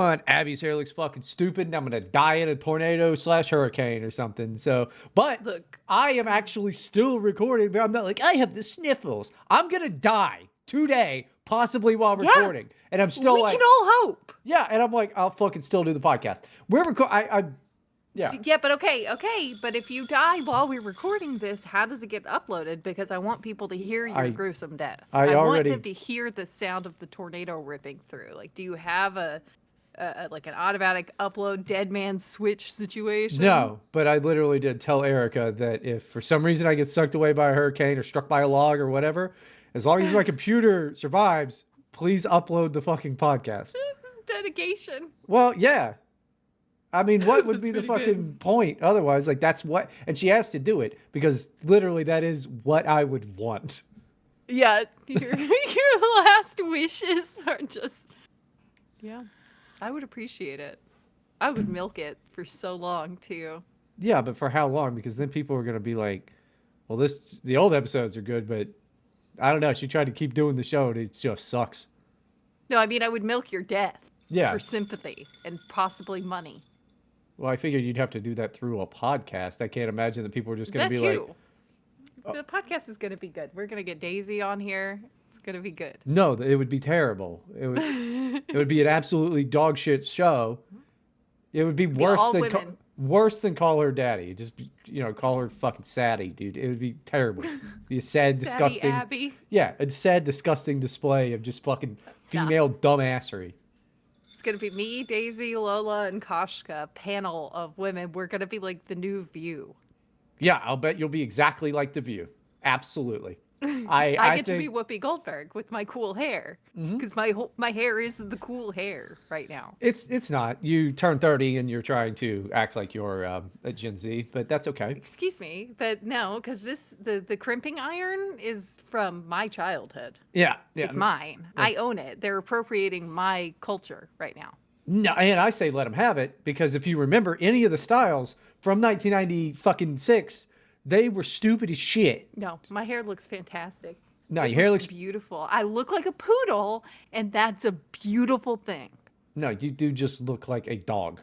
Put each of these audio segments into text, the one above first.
Abby's hair looks fucking stupid and I'm gonna die in a tornado / hurricane or something. So, but Look, I am actually still recording, but I'm not like, I have the sniffles. I'm gonna die today, possibly while recording. And I'm still we like, can all hope. yeah. And I'm like, I'll fucking still do the podcast. We're recording. Yeah. Yeah, but okay. But if you die while we're recording this, how does it get uploaded? Because I want people to hear your gruesome death. I want them to hear the sound of the tornado ripping through. Like, do you have like an automatic upload dead man switch situation? No, but I literally did tell Erica that if for some reason I get sucked away by a hurricane or struck by a log or whatever, as long as my computer survives, please upload the fucking podcast. This is dedication. Well, yeah. I mean, what would be the fucking point otherwise? Like, that's what... And she has to do it because literally that is what I would want. Yeah, your last wishes are just... Yeah, I would appreciate it. I would milk it for so long, too. Yeah, but for how long? Because then people are going to be like, well, the old episodes are good, but I don't know. She tried to keep doing the show and it just sucks. No, I mean, I would milk your death. Yeah. For sympathy and possibly money. Well, I figured you'd have to do that through a podcast. I can't imagine that people are just going to be like... The podcast is going to be good. We're going to get Daisy on here. It's going to be good. No, it would be terrible. It would be an absolutely dog shit show. It would be worse than call her daddy. Just, call her fucking Sadie, dude. It would be terrible. It'd be a sad, disgusting... Abby. Yeah, a sad, disgusting display of just fucking female dumbassery. It's going to be me, Daisy, Lola, and Koshka, panel of women. We're going to be like the new View. Yeah, I'll bet you'll be exactly like the View. Absolutely. I get to be Whoopi Goldberg with my cool hair. Because my hair is the cool hair right now. It's not. You turn 30 and you're trying to act like you're a Gen Z, but that's okay. Excuse me, but no, because the crimping iron is from my childhood. Yeah. It's mine. Yeah. I own it. They're appropriating my culture right now. No, and I say let them have it, because if you remember any of the styles from 1996, they were stupid as shit. No, my hair looks fantastic. No, your hair looks beautiful. I look like a poodle, and that's a beautiful thing. No, you do just look like a dog.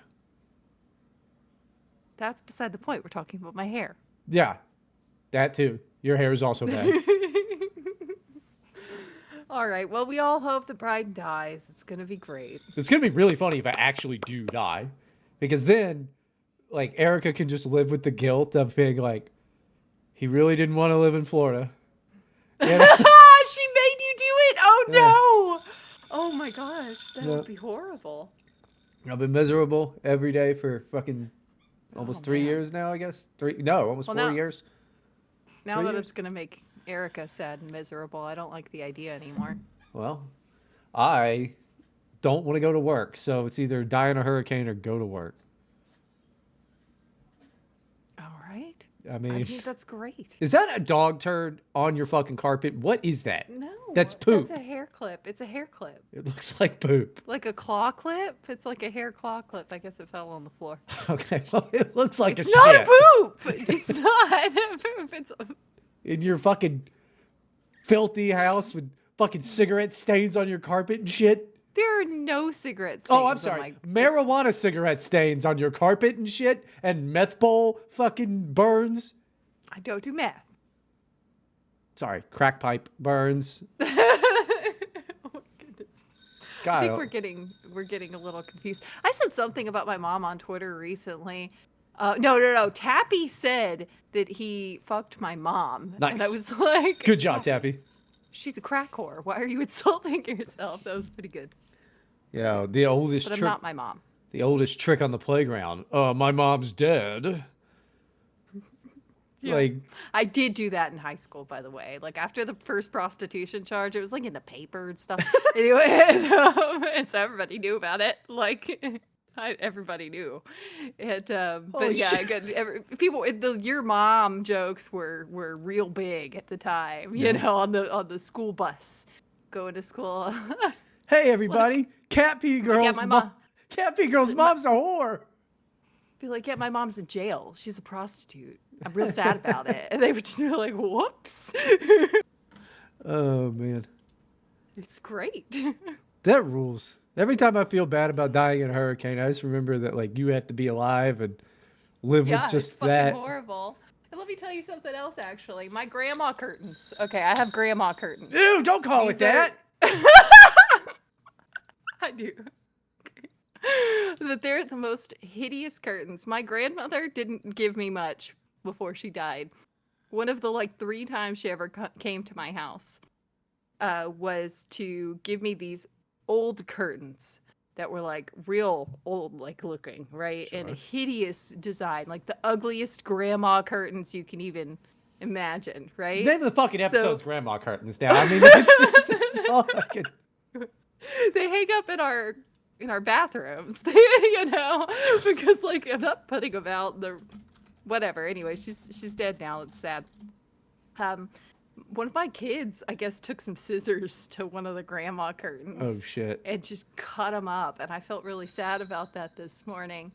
That's beside the point. We're talking about my hair. Yeah, that too. Your hair is also bad. All right. Well, we all hope that Bryden dies. It's going to be great. It's going to be really funny if I actually do die. Because then, like, Erica can just live with the guilt of being like, he really didn't want to live in Florida. She made you do it. Oh, no. Oh, my gosh. That would be horrible. I've been miserable every day for fucking almost 3 years now, I guess. Almost 4 years. Now that it's going to make Erica sad and miserable, I don't like the idea anymore. Well, I don't want to go to work, so it's either die in a hurricane or go to work. All right. I mean, that's great. Is that a dog turd on your fucking carpet? What is that? No. That's poop. That's a hair clip. It's a hair clip. It looks like poop. Like a claw clip? It's like a hair claw clip. I guess it fell on the floor. Okay, well, it looks like it's not a poop. It's not a poop. It's in your fucking filthy house with fucking cigarette stains on your carpet and shit. There are no cigarette stains. Oh, I'm sorry. Marijuana cigarette stains on your carpet and shit, and meth bowl fucking burns. I don't do meth. Sorry, crack pipe burns. Oh my goodness. God, I think we're getting a little confused. I said something about my mom on Twitter recently. No. Tappy said that he fucked my mom. Nice. And I was like, good job, Tappy. She's a crack whore. Why are you insulting yourself? That was pretty good. Yeah, the oldest trick. But I'm not my mom. The oldest trick on the playground. My mom's dead. Yeah. Like, I did do that in high school, by the way. Like, after the first prostitution charge, it was like in the paper and stuff. Anyway, and so everybody knew about it. Like, everybody knew. But yeah, people. Your mom jokes were real big at the time. You know, on the school bus going to school. Hey, everybody! Like, Cat Pee Girl's Cat Pee Girl's mom's a whore. Be like, yeah, my mom's in jail. She's a prostitute. I'm real sad about it. And they would just be like, whoops. Oh, man. It's great. That rules. Every time I feel bad about dying in a hurricane, I just remember that like you have to be alive and live with Yeah, it's just fucking that. horrible. And let me tell you something else, actually. My grandma curtains. Okay, I have grandma curtains. Ew, don't call it that. I do. That they're the most hideous curtains. My grandmother didn't give me much before she died. One of the like 3 times she ever came to my house was to give me these old curtains that were like real old like looking, right? Sure. And a hideous design, like the ugliest grandma curtains you can even imagine, right? The name of the fucking episode's Grandma Curtains now. I mean, it's all I can... They hang up in our bathrooms, you know, because like I'm not putting them out. The whatever. Anyway, she's dead now. It's sad. One of my kids, I guess, took some scissors to one of the grandma curtains. Oh shit! And just cut them up, and I felt really sad about that this morning.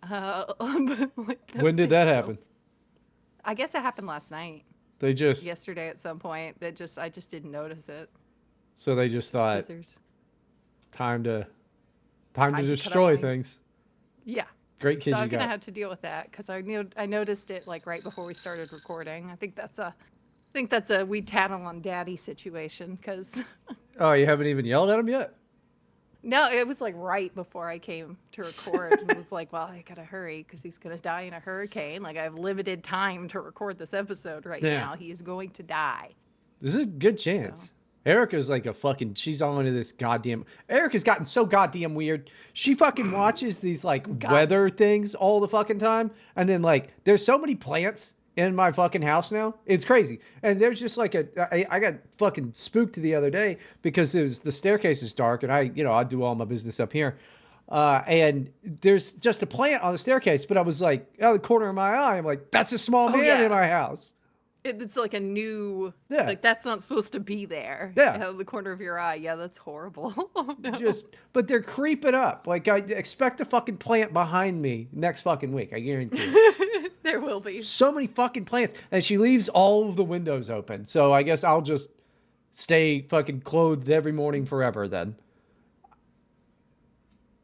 But, like, when did that happen? I guess it happened last night. They just yesterday at some point. I just didn't notice it. So they just thought scissors. Time to destroy things. Yeah. Great kids. So I'm gonna have to deal with that because I noticed it like right before we started recording. I think that's a we tattle on daddy situation because. Oh, you haven't even yelled at him yet? No, it was like right before I came to record, and it was like, well, I gotta hurry because he's gonna die in a hurricane. Like I have limited time to record this episode right now. He's going to die. There's a good chance. So. Erica's like she's on to this goddamn. Erica's gotten so goddamn weird. She fucking watches these like weather things all the fucking time. And then like, there's so many plants in my fucking house now. It's crazy. And there's just like I got fucking spooked the other day because the staircase is dark and I do all my business up here. And there's just a plant on the staircase, but I was like, out of the corner of my eye, I'm like, that's a small man in my house. It's like a new, like that's not supposed to be there. Yeah. Out of the corner of your eye. Yeah, that's horrible. No. But they're creeping up. Like I expect a fucking plant behind me next fucking week. I guarantee you. There will be. So many fucking plants. And she leaves all of the windows open. So I guess I'll just stay fucking clothed every morning forever then.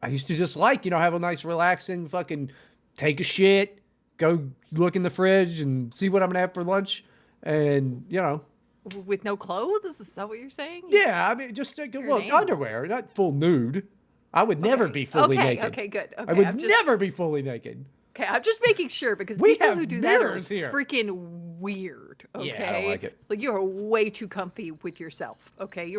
I used to just have a nice relaxing fucking take a shit, go look in the fridge and see what I'm going to have for lunch. And, with no clothes? Is that what you're saying? I mean, just underwear, not full nude. I would never be fully naked. Okay, good. Okay, I would never be fully naked. Okay, I'm just making sure because people who do that are freaking weird. Okay, yeah, I don't like it. Like you're way too comfy with yourself. Okay,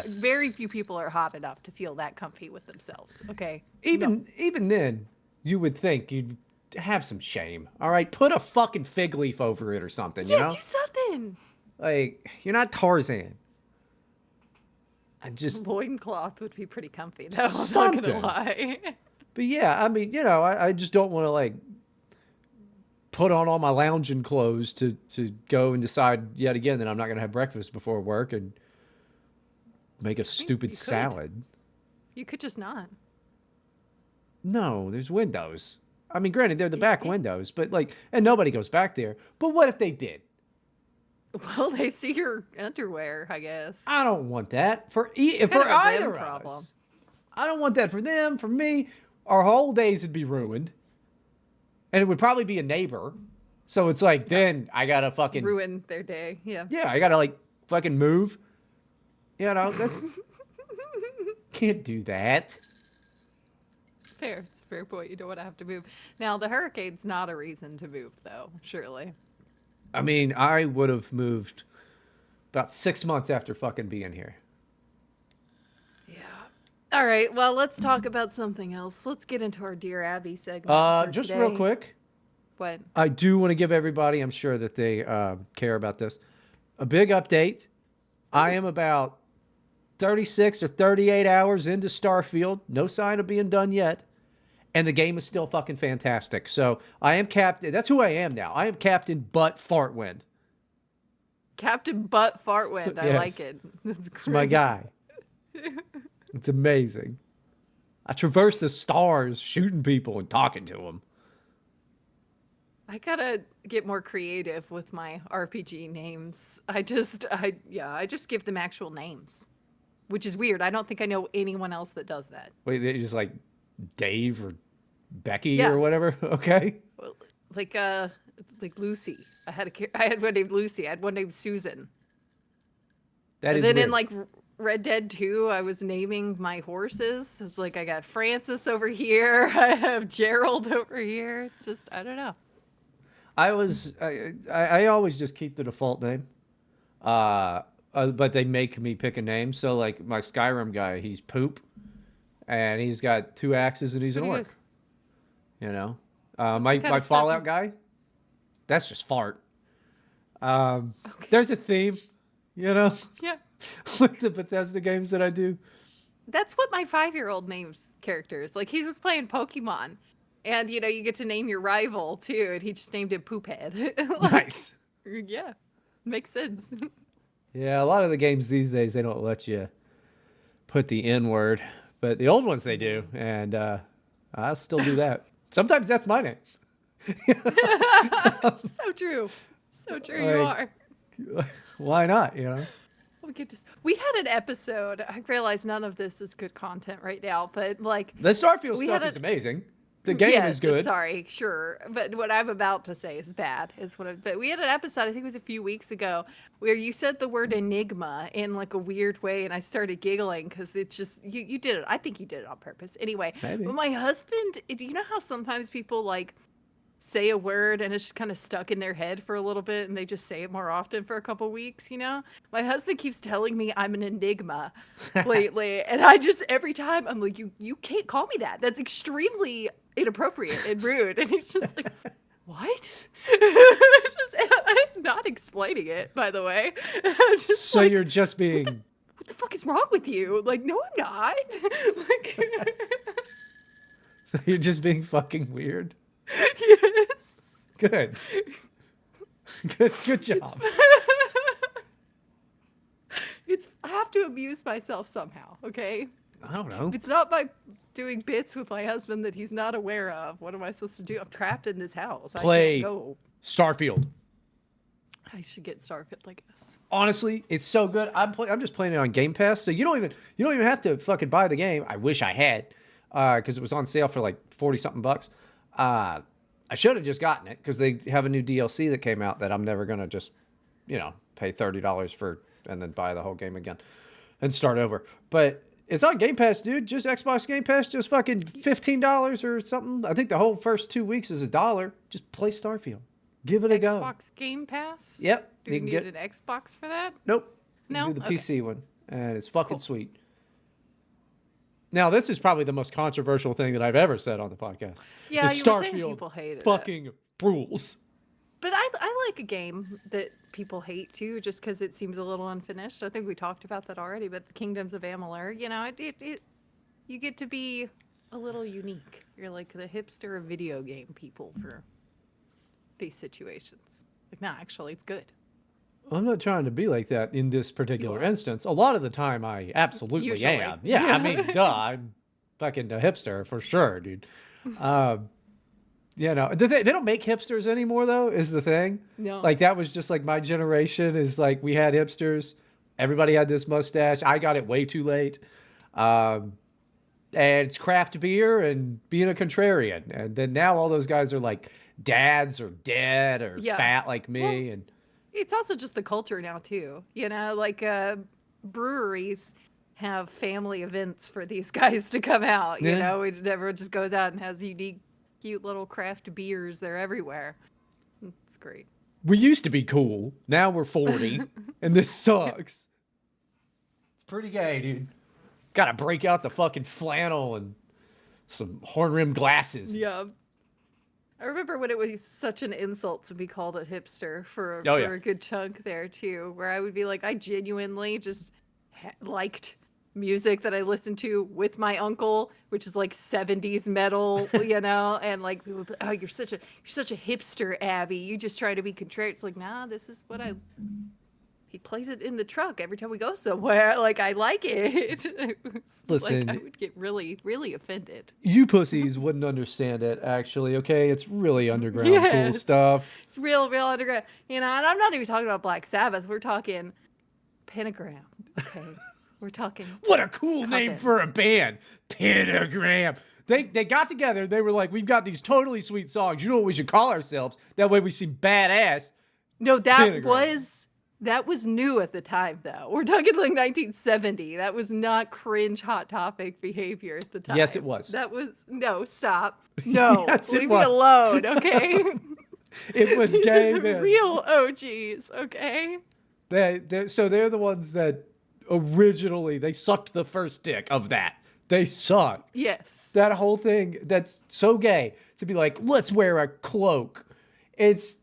very few people are hot enough to feel that comfy with themselves. Okay, even then, you would think you'd have some shame. All right, put a fucking fig leaf over it or something. Yeah, do something. Like you're not Tarzan. Loincloth would be pretty comfy though. I'm not gonna lie. But yeah, I mean, I just don't want to like put on all my lounging clothes to go and decide yet again that I'm not gonna have breakfast before work and make a stupid salad. You could just not. No, there's windows. I mean, granted, they're the back windows, but and nobody goes back there. But what if they did? Well, they see your underwear, I guess. I don't want that for either of us. I don't want that for them, for me. Our whole days would be ruined. And it would probably be a neighbor. So it's like, then I gotta fucking ruin their day. Yeah. Yeah, I gotta fucking move. That's can't do that. It's fair. It's a fair point. You don't want to have to move. Now, the hurricane's not a reason to move, though, surely. I mean, I would have moved about 6 months after fucking being here. Yeah. All right. Well, let's talk about something else. Let's get into our Dear Abby segment. Just today. Real quick. What? I do want to give everybody, I'm sure that they care about this, a big update. I am about 36 or 38 hours into Starfield. No sign of being done yet. And the game is still fucking fantastic. So I am Captain. That's who I am now. I am Captain Butt Fartwind. Captain Butt Fartwind. I like it. It's my guy. It's amazing. I traverse the stars shooting people and talking to them. I gotta get more creative with my RPG names. I just give them actual names. which is weird. I don't think I know anyone else that does that. Wait, they just like Dave or Becky or whatever? Okay. Like Lucy. I had one named Lucy. I had one named Susan. That and is then weird. in like Red Dead 2, I was naming my horses. It's like I got Francis over here. I have Gerald over here. Just, I don't know. I always just keep the default name. But they make me pick a name. So like my Skyrim guy, he's Poop, and he's got 2 axes and he's an orc. Good. You know, my Fallout guy, that's just Fart. Okay. There's a theme, you know. Yeah. With the Bethesda games that I do. That's what my 5-year-old names characters. Like he was playing Pokemon, and you know you get to name your rival too, and he just named him Poophead. Like, nice. Yeah, makes sense. Yeah, a lot of the games these days they don't let you put the N word, but the old ones they do, and I still do that. Sometimes that's my name. So true. So true, like, you are. Why not, you know? We had an episode. I realize none of this is good content right now, but like the Starfield stuff is amazing. The game is good. Sorry, sure, but what I'm about to say is bad. But we had an episode. I think it was a few weeks ago where you said the word enigma in like a weird way, and I started giggling because it's just you did it. I think you did it on purpose. Anyway, maybe. But my husband, do you know how sometimes people like say a word and it's just kind of stuck in their head for a little bit and they just say it more often for a couple weeks, you know? My husband keeps telling me I'm an enigma lately, and I just every time I'm like, you can't call me that. That's extremely inappropriate and rude. And he's just like, what? I'm not explaining it, by the way. So like, you're just being what the fuck is wrong with you? Like, no, I'm not. Like, so you're just being fucking weird. Yes. Good job. I have to amuse myself somehow, okay? I don't know. It's not by doing bits with my husband that he's not aware of. What am I supposed to do? I'm trapped in this house. Play I can't go. Starfield. I should get Starfield, I guess. Honestly, it's so good. I'm just playing it on Game Pass, so you don't even have to fucking buy the game. I wish I had, because it was on sale for like 40 something bucks. I should have just gotten it because they have a new DLC that came out that I'm never gonna just, pay $30 for and then buy the whole game again and start over. But it's on Game Pass, dude. Just Xbox Game Pass, just fucking $15 or something. I think the whole first 2 weeks is $1. Just play Starfield. Give it a go. Xbox Game Pass? Yep. Do you need an Xbox for that? Nope. No? Do the PC one, and it's fucking sweet. Now, this is probably the most controversial thing that I've ever said on the podcast. Yeah, you were saying people hate it. Fucking rules. But I like a game that people hate too, just because it seems a little unfinished. I think we talked about that already. But the Kingdoms of Amalur, you get to be a little unique. You're like the hipster of video game people for these situations. Like, nah, actually, it's good. I'm not trying to be like that in this particular instance. A lot of the time, I absolutely am. Yeah, I mean, duh, I'm fucking a hipster for sure, dude. They don't make hipsters anymore, though, is the thing. No. Like, that was just like my generation is like, we had hipsters. Everybody had this mustache. I got it way too late. And it's craft beer and being a contrarian. And then now all those guys are like dads or dead or fat like me. And it's also just the culture now, too. Like breweries have family events for these guys to come out. Everyone just goes out and has unique, cute little craft beers. They're everywhere. It's great. We used to be cool. Now we're 40, and this sucks. It's pretty gay, dude. Gotta break out the fucking flannel and some horn-rimmed glasses. Yeah. I remember when it was such an insult to be called a hipster for a good chunk there, too, where I would be like, I genuinely just liked music that I listened to with my uncle, which is like 70s metal, and like, people would be, oh, you're such a hipster, Abby. You just try to be contrary. It's like, nah, this is what he plays it in the truck every time we go somewhere. Like, I like it. Listen, like, I would get really, really offended. You pussies wouldn't understand it, actually, okay? It's really underground cool stuff. It's real underground. And I'm not even talking about Black Sabbath. We're talking Pentagram, okay? We're talking. What a cool name for a band. Pentagram. They got together. They were like, we've got these totally sweet songs. You know what we should call ourselves? That way we seem badass. No, that was new at the time, though. We're talking like 1970. That was not cringe Hot Topic behavior at the time. Yes, it was. That was no, stop. No, yes, leave me alone, okay? It was gay. These are the real OGs, okay? So they're the ones that originally they sucked the first dick of that. They suck. Yes. That whole thing, that's so gay to be like, let's wear a cloak. It's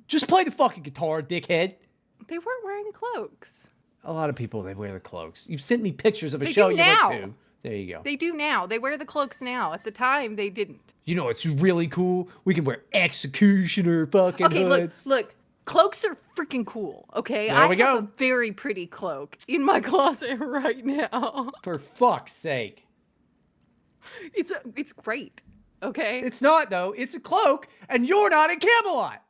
just play the fucking guitar, dickhead. They weren't wearing cloaks. A lot of people, they wear the cloaks. You've sent me pictures of a show you went to. There you go. They do now. They wear the cloaks now. At the time, they didn't. You know, it's really cool. We can wear executioner fucking hoods. Look. Cloaks are freaking cool, okay? There we go. I have a very pretty cloak in my closet right now. For fuck's sake. It's great, okay? It's not, though. It's a cloak, and you're not in Camelot.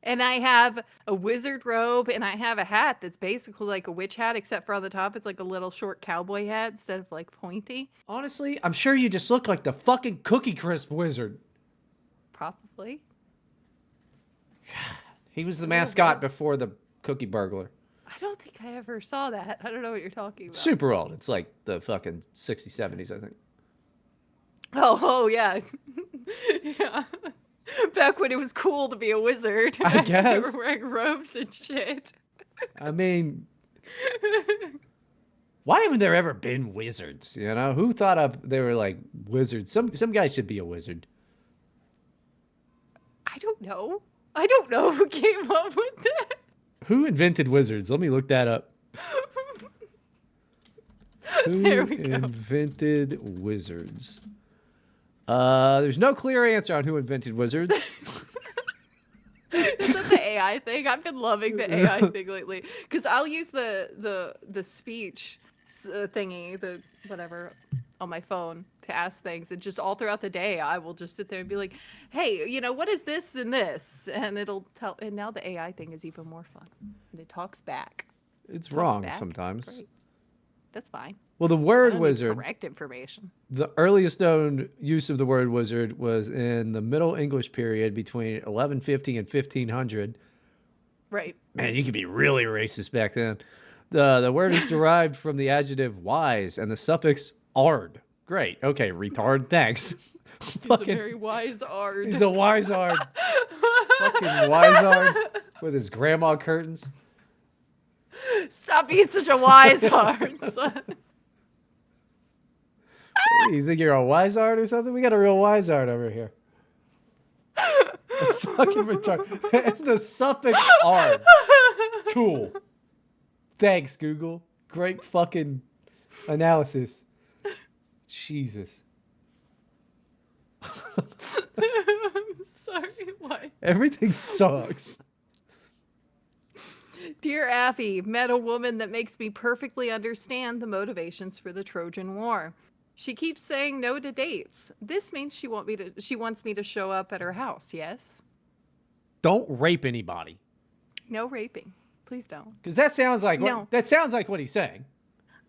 And I have a wizard robe, and I have a hat that's basically like a witch hat, except for on the top, it's like a little short cowboy hat instead of like pointy. Honestly, I'm sure you just look like the fucking Cookie Crisp wizard. Probably. He was the mascot before the Cookie Burglar. I don't think I ever saw that. I don't know what you're talking about. Super old. It's like the fucking 60s, 70s, I think. Oh yeah. Yeah. Back when it was cool to be a wizard. I guess. They were wearing robes and shit. I mean, why haven't there ever been wizards? You know, who thought up they were like wizards? Some guy should be a wizard. I don't know. I don't know who came up with that. Who invented wizards? Let me look that up. Who invented wizards? There's no clear answer on who invented wizards. Is that the AI thing? I've been loving the AI thing lately because I'll use the speech thingy, the whatever, on my phone to ask things, and just all throughout the day I will just sit there and be like, hey, you know, what is this and this, and it'll tell. And now the AI thing is even more fun, and it talks back. It's wrong sometimes. Great. That's fine. Well, the word wizard, correct information. The earliest known use of the word wizard was in the Middle English period between 1150 and 1500. Right. Man, you could be really racist back then. The word is derived from the adjective wise and the suffix ard. Great. Okay, retard. Thanks. He's a very wise ard. He's a wise ard. Fucking wise ard with his grandma curtains. Stop being such a wise ard, son. Hey, you think you're a wise art or something? We got a real wise art over here. Fucking retard. And the suffix ard. Cool. Thanks, Google. Great fucking analysis. Jesus. I'm sorry. Why? Everything sucks. Dear Affy, met a woman that makes me perfectly understand the motivations for the Trojan War. She keeps saying no to dates. This means she wants me to show up at her house, yes? Don't rape anybody. No raping. Please don't. Because that sounds like what he's saying.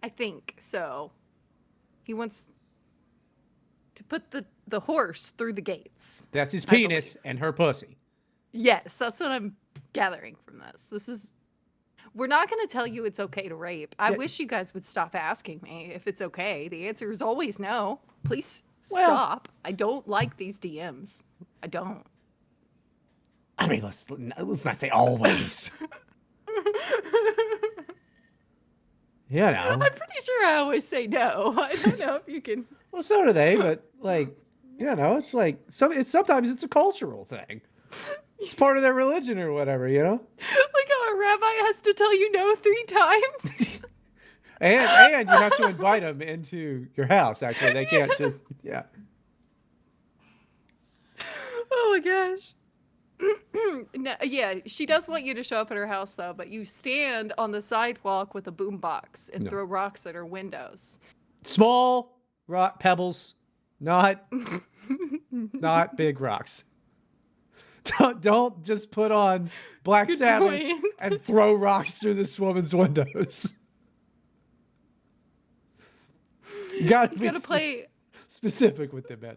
I think so. He wants to put the horse through the gates. That's his penis and her pussy. Yes, that's what I'm gathering from this. We're not going to tell you it's okay to rape. I wish you guys would stop asking me if it's okay. The answer is always no. Please stop. I don't like these DMs. I don't. I mean, let's not say always. You know. I'm pretty sure I always say no. I don't know if you can. Well, so do they, but like, you know, it's like sometimes it's a cultural thing. It's part of their religion or whatever, you know? Like how a rabbi has to tell you no 3 times. and you have to invite them into your house, actually. They can't just, yeah. Oh my gosh. No, yeah, she does want you to show up at her house, though, but you stand on the sidewalk with a boombox and throw rocks at her windows. Small pebbles, not big rocks. Don't just put on Black Sabbath and throw rocks through this woman's windows. You gotta be play specific with it, man.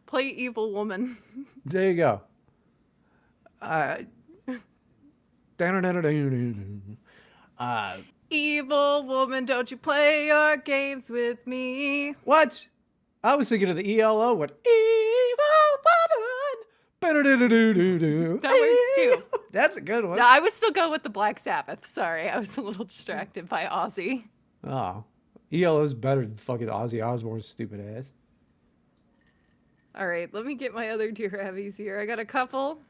Play evil woman. There you go. Evil woman, don't you play your games with me. What? I was thinking of the ELO. What? Evil woman. That works too. That's a good one. No, I was still going with the Black Sabbath. Sorry, I was a little distracted by Ozzy. Oh. ELO's better than fucking Ozzy Osbourne's stupid ass. All right, let me get my other Dear Abby's here. I got a couple.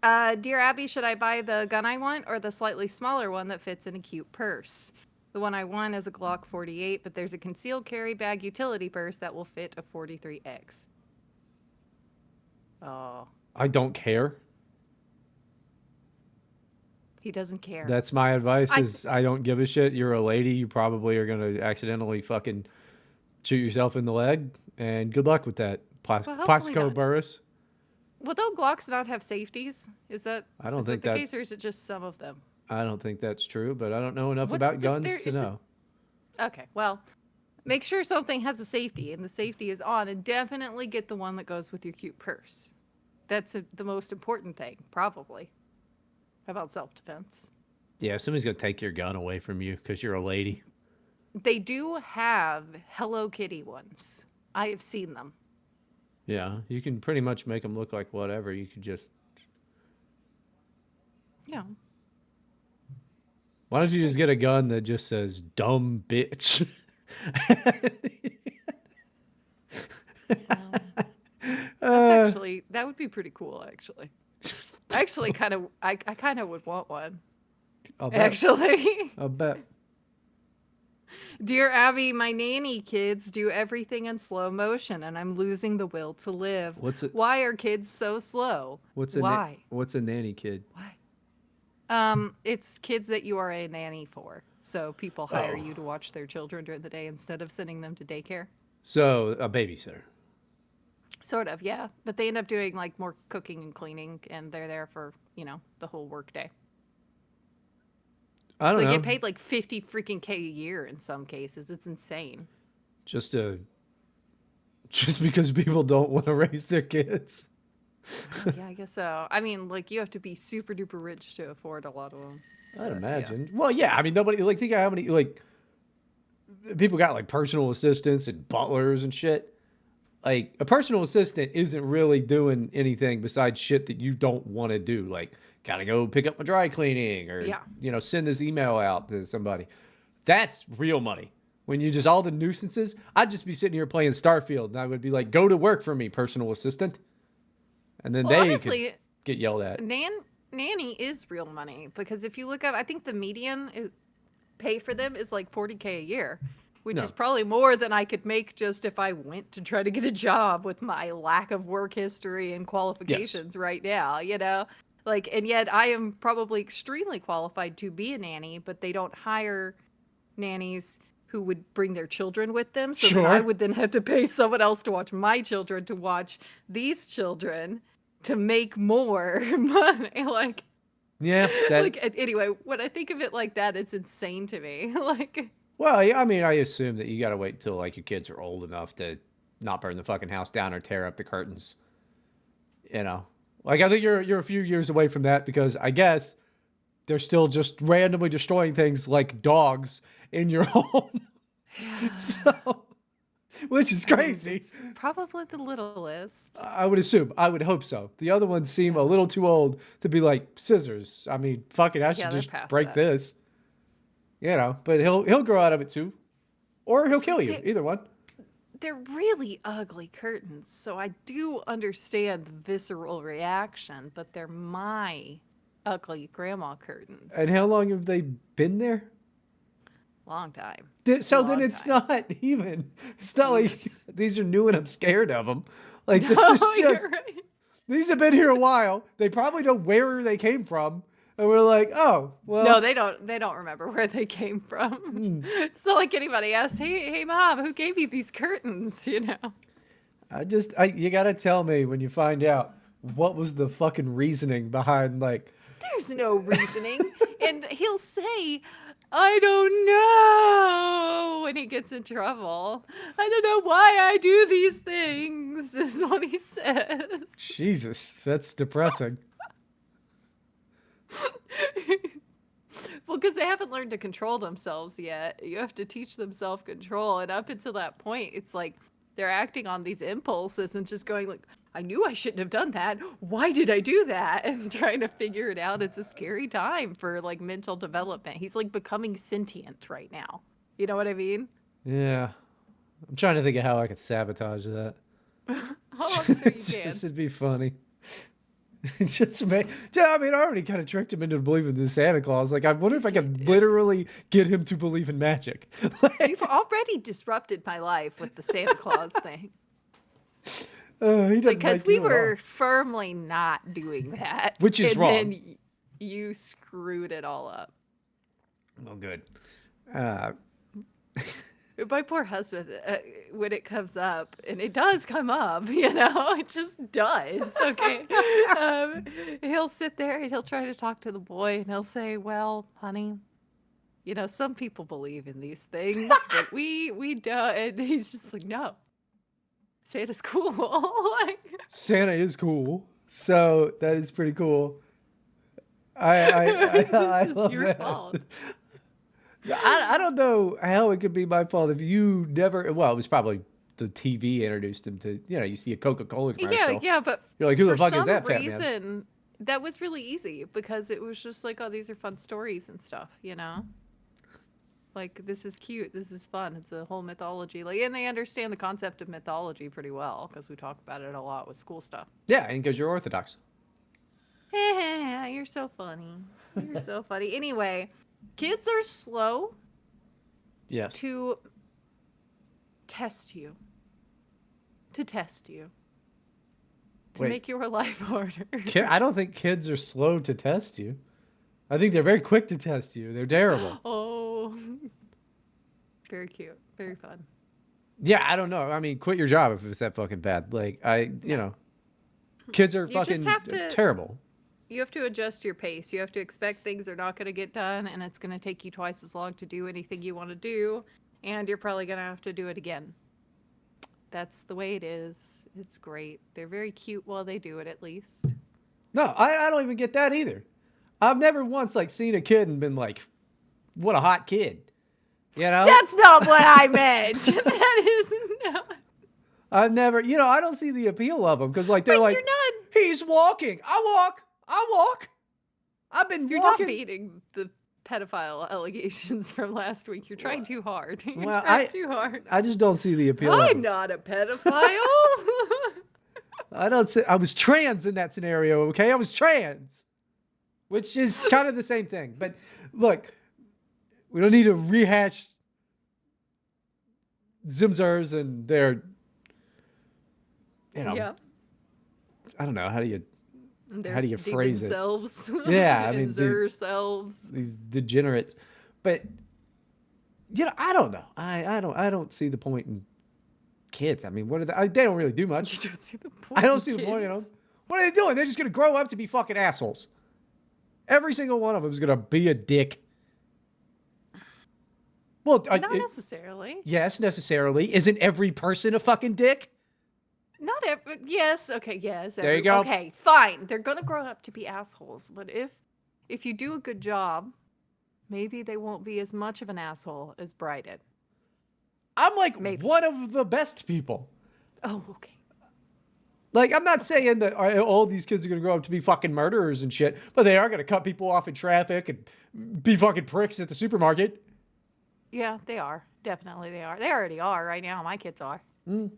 Dear Abby, should I buy the gun I want or the slightly smaller one that fits in a cute purse? The one I want is a Glock 48, but there's a concealed carry bag utility purse that will fit a 43X. Oh. I don't care. He doesn't care. That's my advice is I don't give a shit. You're a lady. You probably are going to accidentally fucking shoot yourself in the leg. And good luck with that. Plaxico Burress. Well, don't Glocks not have safeties? Is that the case, or is it just some of them? I don't think that's true, but I don't know enough about guns to know. Okay, well, make sure something has a safety, and the safety is on, and definitely get the one that goes with your cute purse. That's the most important thing, probably. How about self-defense? Yeah, somebody's going to take your gun away from you because you're a lady. They do have Hello Kitty ones. I have seen them. Yeah, you can pretty much make them look like whatever. You could just... Yeah. Why don't you just get a gun that just says, dumb bitch? That would be pretty cool, actually. Actually, I kind of would want one. I'll bet. Actually. I'll bet. Dear Abby, my nanny kids do everything in slow motion, and I'm losing the will to live. Why are kids so slow? Why? What's a nanny kid? Why? It's kids that you are a nanny for. So people hire you to watch their children during the day instead of sending them to daycare. So a babysitter. Sort of, yeah. But they end up doing like more cooking and cleaning, and they're there for, the whole work day. I don't know. They get paid like 50 freaking K a year in some cases. It's insane. Just because people don't want to raise their kids. Yeah, I guess so. I mean, like, you have to be super duper rich to afford a lot of them. So, I'd imagine. Yeah. Well, yeah. I mean, nobody, like, think of how many, like, people got, like, personal assistants and butlers and shit. Like, a personal assistant isn't really doing anything besides shit that you don't want to do. Like, gotta go pick up my dry cleaning or, send this email out to somebody. That's real money. When you just all the nuisances, I'd just be sitting here playing Starfield and I would be like, go to work for me, personal assistant. And then they could get yelled at. Nanny is real money because if you look up, I think the median pay for them is like 40K a year, which is probably more than I could make just if I went to try to get a job with my lack of work history and qualifications right now, Like, and yet I am probably extremely qualified to be a nanny, but they don't hire nannies who would bring their children with them. So then I would then have to pay someone else to watch my children, to watch these children, to make more money. Like, yeah. Anyway, when I think of it like that, it's insane to me. Well, I mean, I assume that you got to wait till like your kids are old enough to not burn the fucking house down or tear up the curtains. Like, I think you're a few years away from that because I guess they're still just randomly destroying things like dogs in your home. Yeah. So, which is crazy. It's probably the littlest. I would assume. I would hope so. The other ones seem a little too old to be like scissors. I mean, fuck it, I should just break this. But he'll grow out of it too. Or he'll kill you. Either one. They're really ugly curtains, so I do understand the visceral reaction, but they're my ugly grandma curtains. And how long have they been there? Long time. Then it's not even. It's not like these are new and I'm scared of them. Like, this is just. Right. These have been here a while. They probably know where they came from. And we're like, oh, well. No, they don't remember where they came from. It's not like anybody asked, hey, Mom, who gave you these curtains, You got to tell me when you find out what was the fucking reasoning behind, like. There's no reasoning. And he'll say, I don't know when he gets in trouble. I don't know why I do these things, is what he says. Jesus, that's depressing. Well, because they haven't learned to control themselves yet. You have to teach them self-control. And up until that point, it's like they're acting on these impulses and just going like, I knew I shouldn't have done that. Why did I do that? And trying to figure it out. It's a scary time for like mental development. He's like becoming sentient right now. You know what I mean? Yeah. I'm trying to think of how I could sabotage that. Oh, I'm sure you can. It'd be funny. Just make, yeah, I mean, I already kind of tricked him into believing in Santa Claus. Like, I wonder if I could literally get him to believe in magic. You've already disrupted my life with the Santa Claus thing. Because we were firmly not doing that. Which is wrong. And then you screwed it all up. Oh, good. My poor husband, when it comes up, and it does come up, it just does, okay? He'll sit there and he'll try to talk to the boy and he'll say, well, honey, some people believe in these things, but we don't. And he's just like, no, Santa's cool. Santa is cool. So that is pretty cool. I love your that. Fault. I don't know how it could be my fault if you never. Well, it was probably the TV introduced him to. You see a Coca-Cola commercial. Yeah, but you're like, who the fuck is that? For some reason, that was really easy because it was just like, oh, these are fun stories and stuff. Like, this is cute. This is fun. It's a whole mythology. And they understand the concept of mythology pretty well because we talk about it a lot with school stuff. Yeah, and because you're Orthodox. You're so funny. You're so funny. Anyway. Kids are slow to test you. To make your life harder. I don't think kids are slow to test you. I think they're very quick to test you. They're terrible. Oh. Very cute. Very fun. Yeah, I don't know. I mean, quit your job if it's that fucking bad. Like, kids are fucking terrible. You have to adjust your pace. You have to expect things are not going to get done, and it's going to take you twice as long to do anything you want to do, and you're probably going to have to do it again. That's the way it is. It's great. They're very cute while they do it, at least. No, I don't even get that either. I've never once seen a kid and been like, what a hot kid. That's not what I meant. That is not. I've never, I don't see the appeal of them because they're like, you're not... he's walking. I walk. I've been You're walking. Not beating the pedophile allegations from last week. You're trying too hard. You're trying too hard. I just don't see the appeal. I'm not a pedophile. I don't say I was trans in that scenario. Okay, I was trans, which is kind of the same thing. But look, we don't need to rehash Zimzers and their, Yeah. I don't know how do you phrase themselves. It? Yeah, I mean, these degenerates. But I don't know. I don't see the point in kids. I mean, what are they? They don't really do much. You don't see the point. I don't see the point. What are they doing? They're just gonna grow up to be fucking assholes. Every single one of them is gonna be a dick. Well, not necessarily. Yes, necessarily. Isn't every person a fucking dick? Not every. Yes. Okay. Yes. There you go. Okay. Fine. They're gonna grow up to be assholes, but if you do a good job, maybe they won't be as much of an asshole as Bryden. I'm like one of the best people. Oh, okay. Like, I'm not saying that all these kids are going to grow up to be fucking murderers and shit, but they are going to cut people off in traffic and be fucking pricks at the supermarket. Yeah, they are. Definitely they are. They already are right now. My kids are. Mm.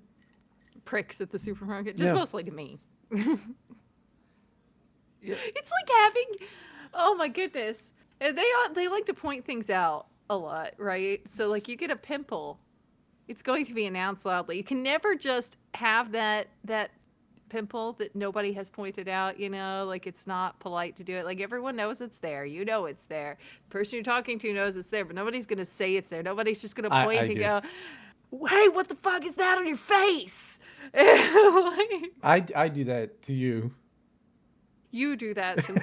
Pricks at the supermarket. Just mostly to me. Yeah. It's like having... Oh, my goodness. And they like to point things out a lot, right? So, like, you get a pimple. It's going to be announced loudly. You can never just have that pimple that nobody has pointed out, like it's not polite to do it. Like everyone knows it's there. It's there. The person you're talking to knows it's there, but nobody's going to say it's there. Nobody's just going to point and go, hey, what the fuck is that on your face? I do that to you. You do that to me.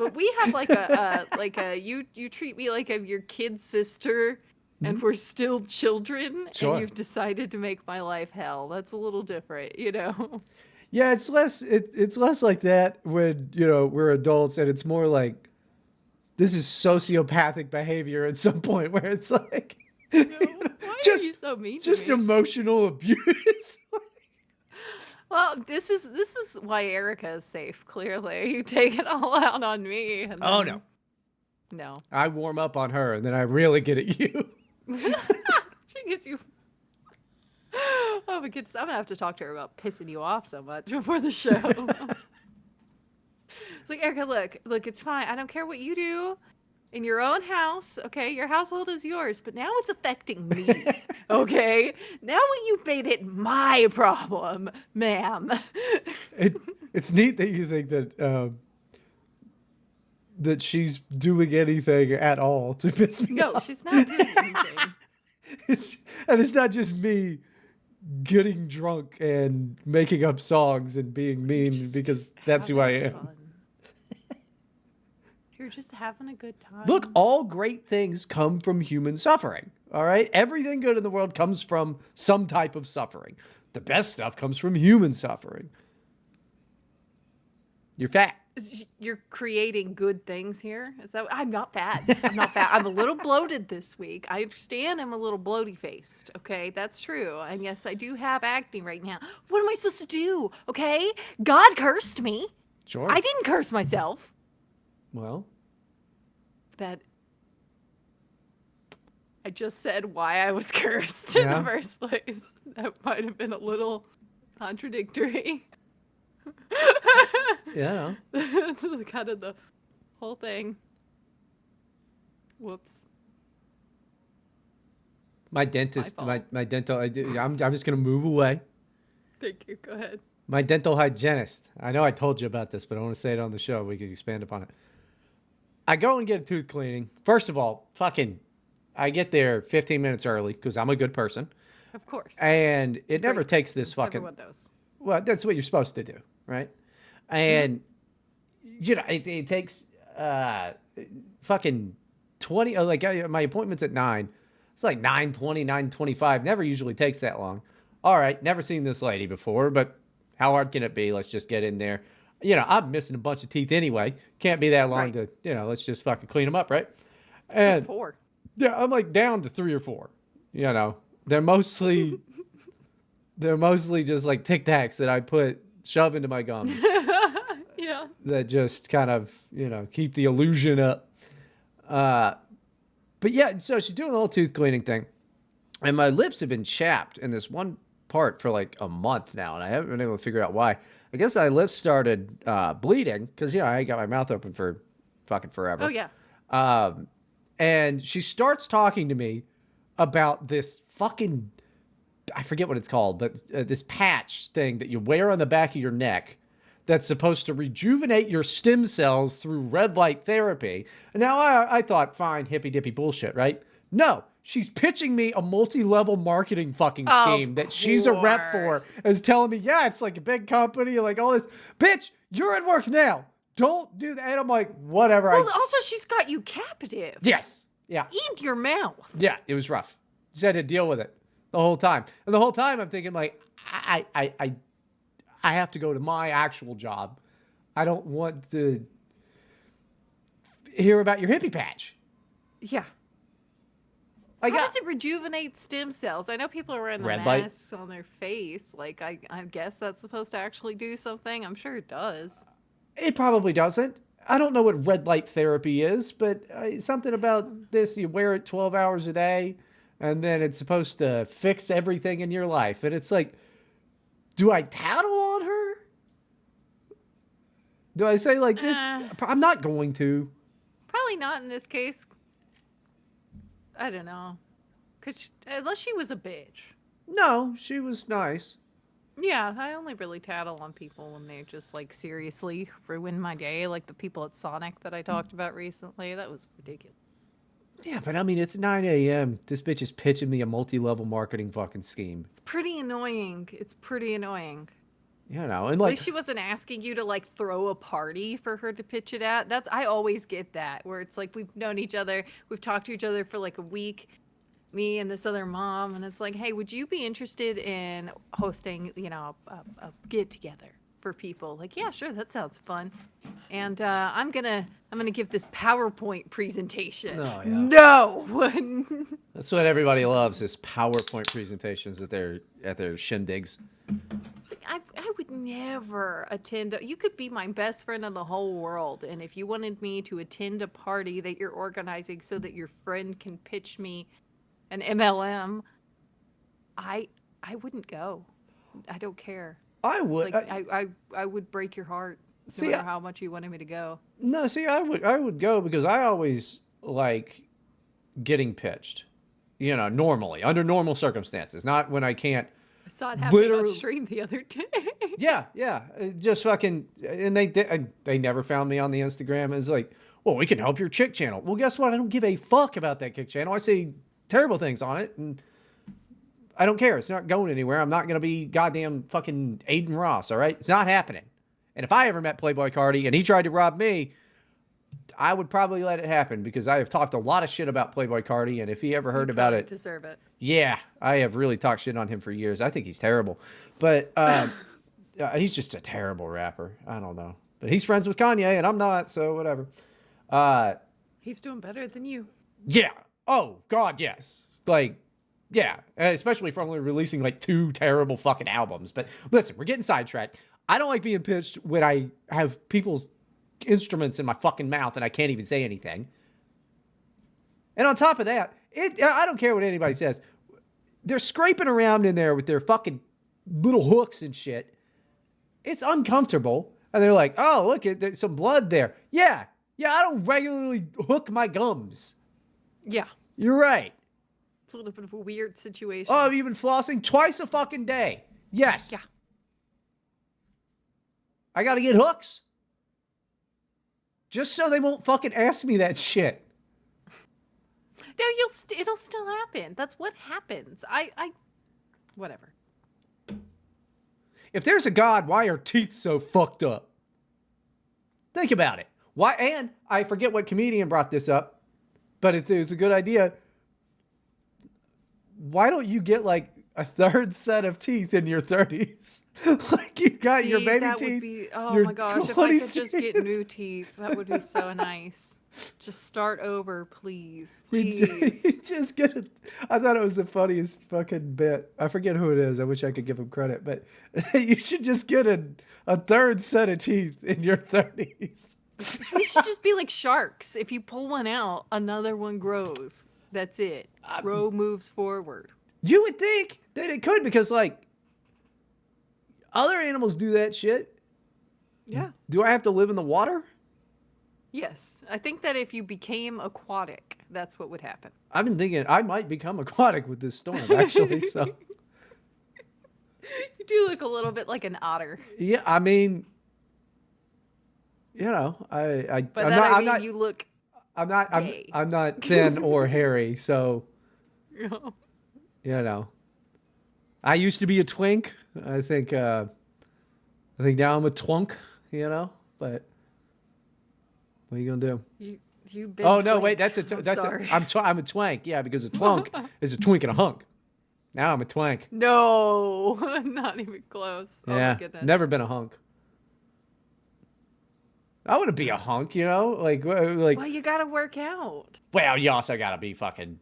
But we have like a you treat me like I'm your kid sister, and we're still children, Sure. and you've decided to make my life hell. That's a little different, you know. Yeah, it's less like that when, we're adults, and it's more like this is sociopathic behavior at some point where it's like Why are you so mean to me? Just emotional abuse. Well, this is why Erica is safe, clearly. You take it all out on me. And Oh, then... No. I warm up on her, and then I really get at you. She gets you. Oh my goodness, I'm gonna have to talk to her about pissing you off so much before the show. It's like, Erica, look, it's fine. I don't care what you do in your own house, okay? Your household is yours, but now it's affecting me, okay? Now you've made it my problem, ma'am. It's neat that you think that that she's doing anything at all to piss me off. No, she's not doing anything. It's not just me getting drunk and making up songs and being mean because that's who I am. Fun. You're just having a good time. Look, all great things come from human suffering, all right? Everything good in the world comes from some type of suffering. The best stuff comes from human suffering. You're fat. You're creating good things here? Is that? I'm not fat. I'm not fat. I'm a little bloated this week. I understand I'm a little bloaty faced. Okay, that's true. And yes, I do have acne right now. What am I supposed to do? Okay, God cursed me. Sure. I didn't curse myself. Well, that I just said why I was cursed in the first place. That might have been a little contradictory. Yeah. It's kind of the whole thing. Whoops. My dentist, my dental, I'm just going to move away. Thank you. Go ahead. My dental hygienist. I know I told you about this, but I want to say it on the show. We could expand upon it. I go and get a tooth cleaning. First of all, I get there 15 minutes early because I'm a good person. Of course. And it never takes this fucking... Everyone knows. Well, that's what you're supposed to do, right? And, it takes fucking 20... Like, my appointment's at 9. It's like 9:20, 9:25. Never usually takes that long. All right, never seen this lady before, but how hard can it be? Let's just get in there. I'm missing a bunch of teeth anyway. Can't be that long to, let's just fucking clean them up, right? And 4. Yeah, I'm like down to 3 or 4. They're mostly just like Tic Tacs that I shove into my gums. Yeah. That just kind of, keep the illusion up. But yeah, so she's doing the whole tooth cleaning thing. And my lips have been chapped in this one part for like a month now, and I haven't been able to figure out why. I guess my lips started bleeding because, I got my mouth open for fucking forever. Oh, yeah. And she starts talking to me about this fucking, I forget what it's called, but this patch thing that you wear on the back of your neck that's supposed to rejuvenate your stem cells through red light therapy. And now I thought, fine, hippy-dippy bullshit, right? No, she's pitching me a multi-level marketing fucking scheme that she's a rep for, is telling me, yeah, it's like a big company, like all this. Bitch, you're at work now. Don't do that. And I'm like, whatever. Well, also, she's got you captive. Yes. Yeah. Eat your mouth. Yeah, it was rough. Just had to deal with it the whole time. And the whole time I'm thinking, like, I have to go to my actual job. I don't want to hear about your hippie patch. Yeah. How does it rejuvenate stem cells? I know people are wearing the masks on their face. Like, I guess that's supposed to actually do something. I'm sure it does. It probably doesn't. I don't know what red light therapy is, but something about this, you wear it 12 hours a day, and then it's supposed to fix everything in your life. And it's like, do I tattle on her? Do I say like this? I'm not going to. Probably not in this case. I don't know. Unless she was a bitch. No, she was nice. Yeah, I only really tattle on people when they just, like, seriously ruin my day, like the people at Sonic that I talked about recently. That was ridiculous. Yeah, but I mean, it's 9 a.m. This bitch is pitching me a multi-level marketing fucking scheme. It's pretty annoying. It's pretty annoying. And at least she wasn't asking you to like throw a party for her to pitch it at. I always get that, where it's like we've known each other, we've talked to each other for like a week, me and this other mom, and it's like, hey, would you be interested in hosting, a get together for people? Like, yeah, sure, that sounds fun. And I'm gonna give this PowerPoint presentation. Oh, yeah. No. That's what everybody loves, is PowerPoint presentations at their shindigs. I would never attend. You could be my best friend in the whole world, and if you wanted me to attend a party that you're organizing so that your friend can pitch me an MLM, I wouldn't go. I don't care. I would. Like, I would break your heart, no matter how much you wanted me to go. No, see, I would go because I always like getting pitched. Normally, under normal circumstances, not when I can't. I saw it happen on stream the other day. Yeah. Just fucking, and they never found me on the Instagram. It's like, well, we can help your chick channel. Well, guess what? I don't give a fuck about that chick channel. I say terrible things on it, and I don't care. It's not going anywhere. I'm not going to be goddamn fucking Aiden Ross, all right? It's not happening. And if I ever met Playboy Cardi and he tried to rob me, I would probably let it happen, because I have talked a lot of shit about Playboy Cardi, and if he ever heard about it... deserve it. Yeah, I have really talked shit on him for years. I think he's terrible. But he's just a terrible rapper. I don't know. But he's friends with Kanye, and I'm not, so whatever. He's doing better than you. Yeah. Oh, God, yes. Like, yeah. Especially from only releasing, like, 2 terrible fucking albums. But listen, we're getting sidetracked. I don't like being pitched when I have people's instruments in my fucking mouth and I can't even say anything. And on top of that, I don't care what anybody says. They're scraping around in there with their fucking little hooks and shit. It's uncomfortable. And they're like, oh, look, there's some blood there. Yeah, I don't regularly hook my gums. Yeah. You're right. It's a little bit of a weird situation. Oh, have you been flossing twice a fucking day? Yes. Yeah. I gotta get hooks. Just so they won't fucking ask me that shit. No, it'll still happen. That's what happens. Whatever. If there's a God, why are teeth so fucked up? Think about it. Why? And I forget what comedian brought this up, but it's a good idea. Why don't you get like a third set of teeth in your 30s? Like you got your baby that teeth. Would be, oh my gosh, if I could just get new teeth, that would be so nice. Just start over, please. Please. You just get it. I thought it was the funniest fucking bit. I forget who it is. I wish I could give him credit, but you should just get a third set of teeth in your 30s. We should just be like sharks. If you pull one out, another one grows. That's it. Row moves forward. You would think that it could, because like other animals do that shit. Yeah. Do I have to live in the water? Yes. I think that if you became aquatic, that's what would happen. I've been thinking I might become aquatic with this storm, actually. So you do look a little bit like an otter. Yeah, I mean, I'm not. You look. I'm not thin or hairy, so. No. I used to be a twink. I think now I'm a twunk. But what are you gonna do? You've been. Oh no, wait, I'm a twank. Yeah, because a twunk is a twink and a hunk. Now I'm a twank. No, not even close. Yeah, oh my goodness. Never been a hunk. I want to be a hunk, like. Well, you gotta work out. Well, you also gotta be fucking,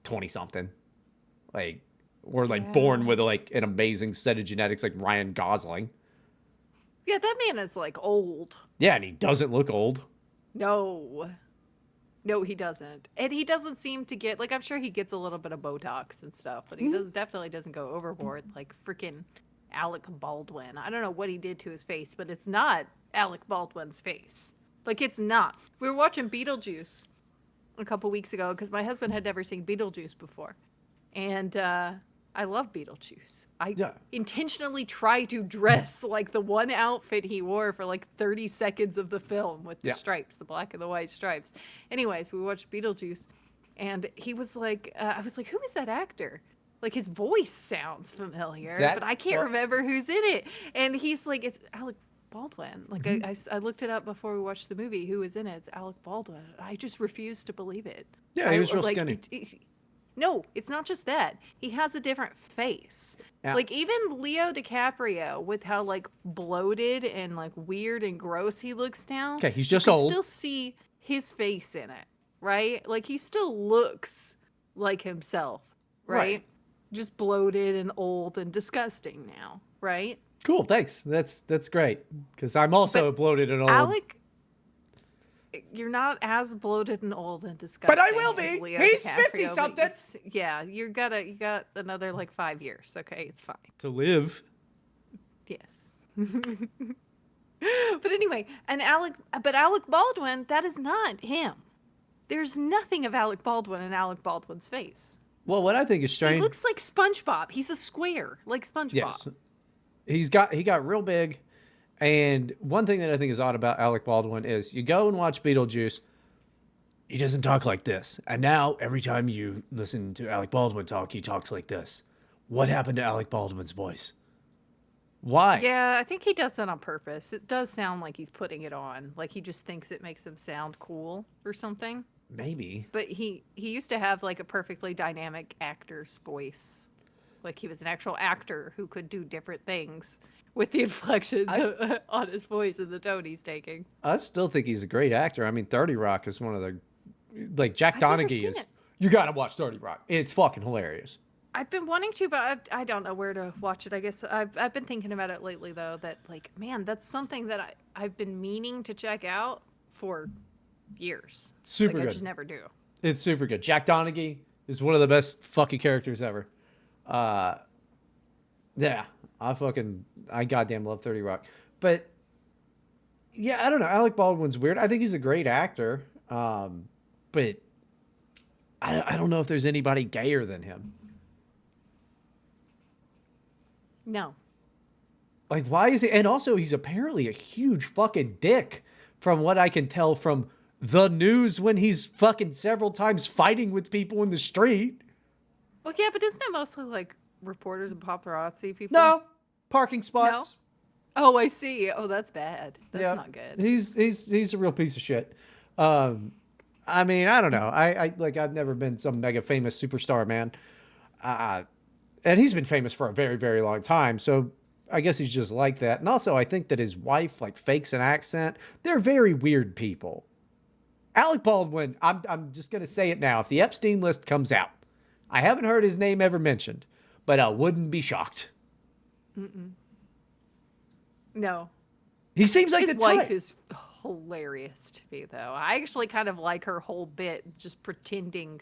20-something, or born with an amazing set of genetics, like Ryan Gosling. Yeah, that man is old. Yeah, and he doesn't look old. No, he doesn't, and he doesn't seem to get I'm sure he gets a little bit of Botox and stuff, but he definitely doesn't go overboard like freaking Alec Baldwin. I don't know what he did to his face, but it's not Alec Baldwin's face. It's not. We were watching Beetlejuice a couple weeks ago because my husband had never seen Beetlejuice before, and I love Beetlejuice. I intentionally try to dress like the one outfit he wore for 30 seconds of the film with the stripes, the black and the white stripes. Anyways, we watched Beetlejuice, and he was I was like, who is that actor? Like his voice sounds familiar, but I can't remember who's in it. And he's like, it's Alec Baldwin. Like I looked it up before we watched the movie. Who was in it? It's Alec Baldwin. I just refuse to believe it. Yeah, he was real skinny. No, it's not just that. He has a different face. Yeah. Like even Leo DiCaprio, with how like bloated and like weird and gross he looks now. Okay, he's just old. You can still see his face in it, right? Like he still looks like himself, right? Just bloated and old and disgusting now, right? Cool, thanks. That's great because I'm also bloated and old. Alec, you're not as bloated and old and disgusting. But I will be. He's 50 something. Yeah, you got another like 5 years. Okay, it's fine to live. Yes. But anyway, Alec Baldwin, that is not him. There's nothing of Alec Baldwin in Alec Baldwin's face. Well, what I think is strange. He looks like SpongeBob. He's a square, like SpongeBob. Yes. He got real big. And one thing that I think is odd about Alec Baldwin is you go and watch Beetlejuice, he doesn't talk like this. And now every time you listen to Alec Baldwin talk, he talks like this. What happened to Alec Baldwin's voice? Why? Yeah, I think he does that on purpose. It does sound like he's putting it on. Like he just thinks it makes him sound cool or something. Maybe. But he used to have like a perfectly dynamic actor's voice. Like he was an actual actor who could do different things with the inflections on his voice and the tone he's taking. I still think he's a great actor. I mean, 30 Rock is one of the... Like, Jack Donaghy is... You gotta watch 30 Rock. It's fucking hilarious. I've been wanting to, but I don't know where to watch it. I guess I've been thinking about it lately, though, that, like, man, that's something that I've been meaning to check out for years. Super good. I just never do. It's super good. Jack Donaghy is one of the best fucking characters ever. Yeah, I goddamn love 30 Rock. But yeah, I don't know. Alec Baldwin's weird. I think he's a great actor. But I don't know if there's anybody gayer than him. No. Like, why is he? And also, he's apparently a huge fucking dick from what I can tell from the news when he's fucking several times fighting with people in the street. Well, yeah, but isn't it mostly like reporters and paparazzi people? No. Parking spots. No? Oh, I see. Oh, that's bad. That's not good. He's a real piece of shit. I mean, I don't know. I've never been some mega famous superstar, man. And he's been famous for a very, very long time. So I guess he's just like that. And also, I think that his wife like fakes an accent. They're very weird people. Alec Baldwin, I'm just going to say it now. If the Epstein list comes out, I haven't heard his name ever mentioned, but I wouldn't be shocked. No. He seems like his wife is hilarious to me, though. I actually kind of like her whole bit, just pretending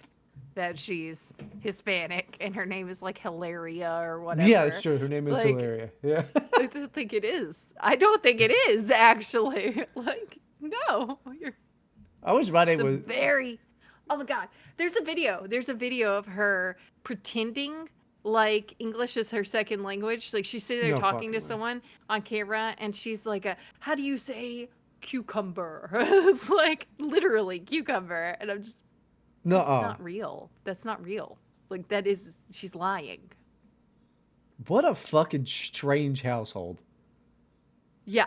that she's Hispanic and her name is like Hilaria or whatever. Yeah, that's true. Her name is Hilaria. Yeah. I don't think it is. I don't think it is, actually. Like, no. I wish my name was Oh my God. There's a video of her pretending like English is her second language. Like she's sitting there talking to someone on camera and she's like, how do you say cucumber? It's like literally cucumber. And I'm just, that's not real. That's not real. Like she's lying. What a fucking strange household. Yeah.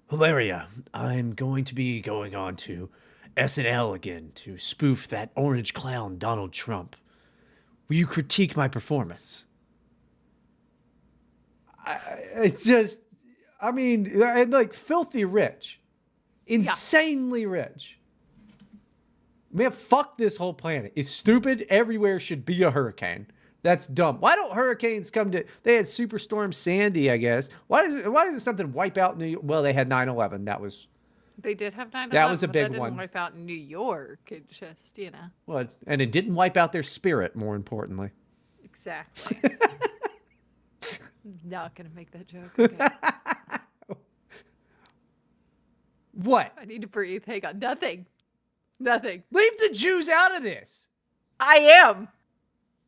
Hilaria, I'm going to be going on to SNL again to spoof that orange clown Donald Trump. Will you critique my performance? Like filthy rich. Insanely rich. Man, fuck this whole planet. It's stupid. Everywhere should be a hurricane. That's dumb. Why don't hurricanes come to... They had Superstorm Sandy, I guess. Why does something wipe out New York? Well, they had 9/11. That was... They did have 9/11. That was a big one. That one. didn't wipe out New York. It just, Well, and it didn't wipe out their spirit, more importantly. Exactly. Not going to make that joke. Okay. What? I need to breathe. Hang on. Nothing. Leave the Jews out of this. I am.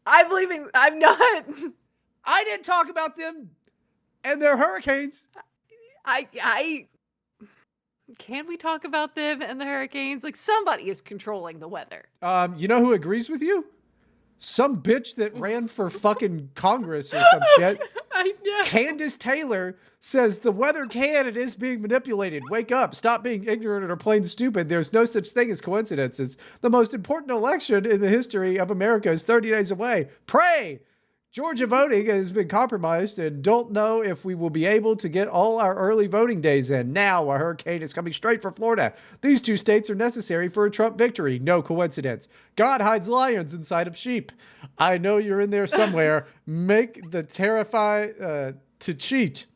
I'm leaving. I'm not. I didn't talk about them and their hurricanes. Can we talk about them and the hurricanes? Like somebody is controlling the weather. You know who agrees with you? Some bitch that ran for fucking Congress or some shit. I know. Candace Taylor says the weather can is being manipulated. Wake up. Stop being ignorant or plain stupid. There's no such thing as coincidences. The most important election in the history of America is 30 days away. Pray. Georgia voting has been compromised and don't know if we will be able to get all our early voting days in. Now a hurricane is coming straight for Florida. These two states are necessary for a Trump victory. No coincidence. God hides lions inside of sheep. I know you're in there somewhere. Make the terrify to cheat.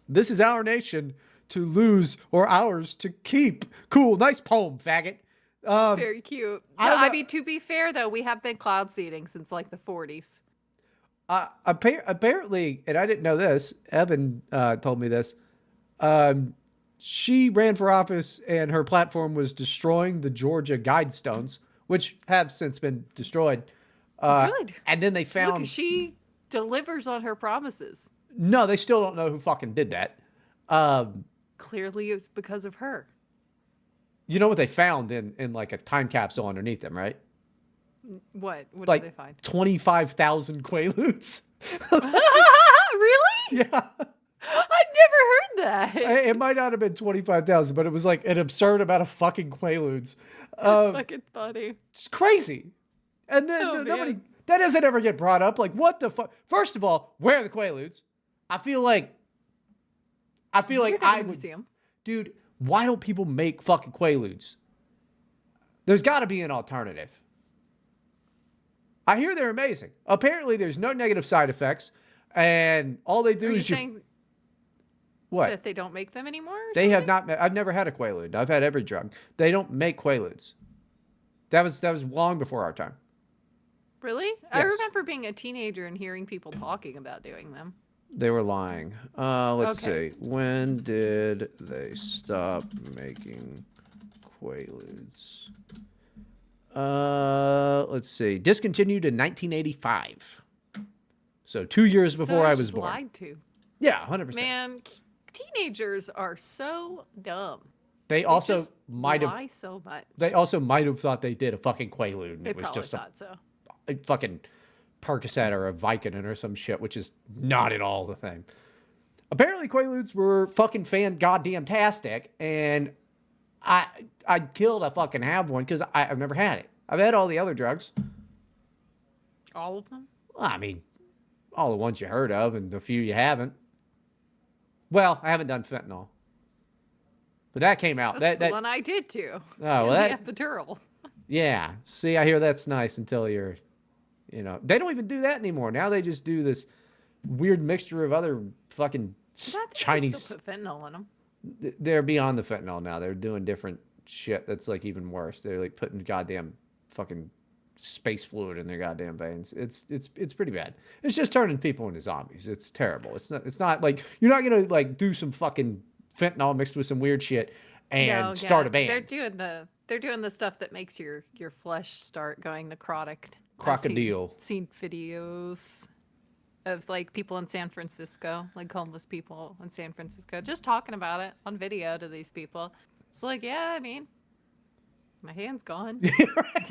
This is our nation to lose or ours to keep. Cool. Nice poem, faggot. Very cute. I mean, to be fair, though, we have been cloud seeding since like the 40s. Apparently, and I didn't know this, Evan told me this, she ran for office and her platform was destroying the Georgia Guidestones, which have since been destroyed. Good. And then they found... Look, she delivers on her promises. No, they still don't know who fucking did that. Clearly, it's because of her. You know what they found in like a time capsule underneath them, right? What? What like did they find? 25,000 Quaaludes. Really? Yeah. I've never heard that. It might not have been 25,000, but it was like an absurd amount of fucking Quaaludes. That's fucking funny. It's crazy. And then nobody, that doesn't ever get brought up. Like, what the fuck? First of all, where are the Quaaludes? I feel like I would see them. Dude, why don't people make fucking Quaaludes? There's got to be an alternative. I hear they're amazing. Apparently, there's no negative side effects, and all they do is saying what? That they don't make them anymore? They have not. I've never had a Quaalude. I've had every drug. They don't make Quaaludes. That was long before our time. Really? Yes. I remember being a teenager and hearing people talking about doing them. They were lying. Let's see. When did they stop making Quaaludes? Let's see. Discontinued in 1985. So 2 years before I was born. Lied to. Yeah, 100%. Man, teenagers are so dumb. They also might have lie so much. They also might have thought they did a fucking Quaalude. And they it was probably just thought so. A fucking Percocet or a Vicodin or some shit, which is not at all the thing. Apparently, Quaaludes were fucking fan-goddamn-tastic, and I'd kill to fucking have one because I've never had it. I've had all the other drugs. All of them? Well, I mean, all the ones you heard of and a few you haven't. Well, I haven't done fentanyl. But that came out. That's the one I did too. Oh, well, the epidural. Yeah. See, I hear that's nice until you're, they don't even do that anymore. Now they just do this weird mixture of other fucking Chinese. They still put fentanyl in them. They're beyond the fentanyl now. They're doing different shit that's like even worse. They're like putting goddamn fucking space fluid in their goddamn veins. It's pretty bad. It's just turning people into zombies. It's terrible. It's not like you're not gonna like do some fucking fentanyl mixed with some weird shit and start a band. They're doing the stuff that makes your flesh start going necrotic. Crocodile. I've seen videos of like people in San Francisco, like homeless people in San Francisco, just talking about it on video to these people. It's like, yeah, I mean, my hand's gone.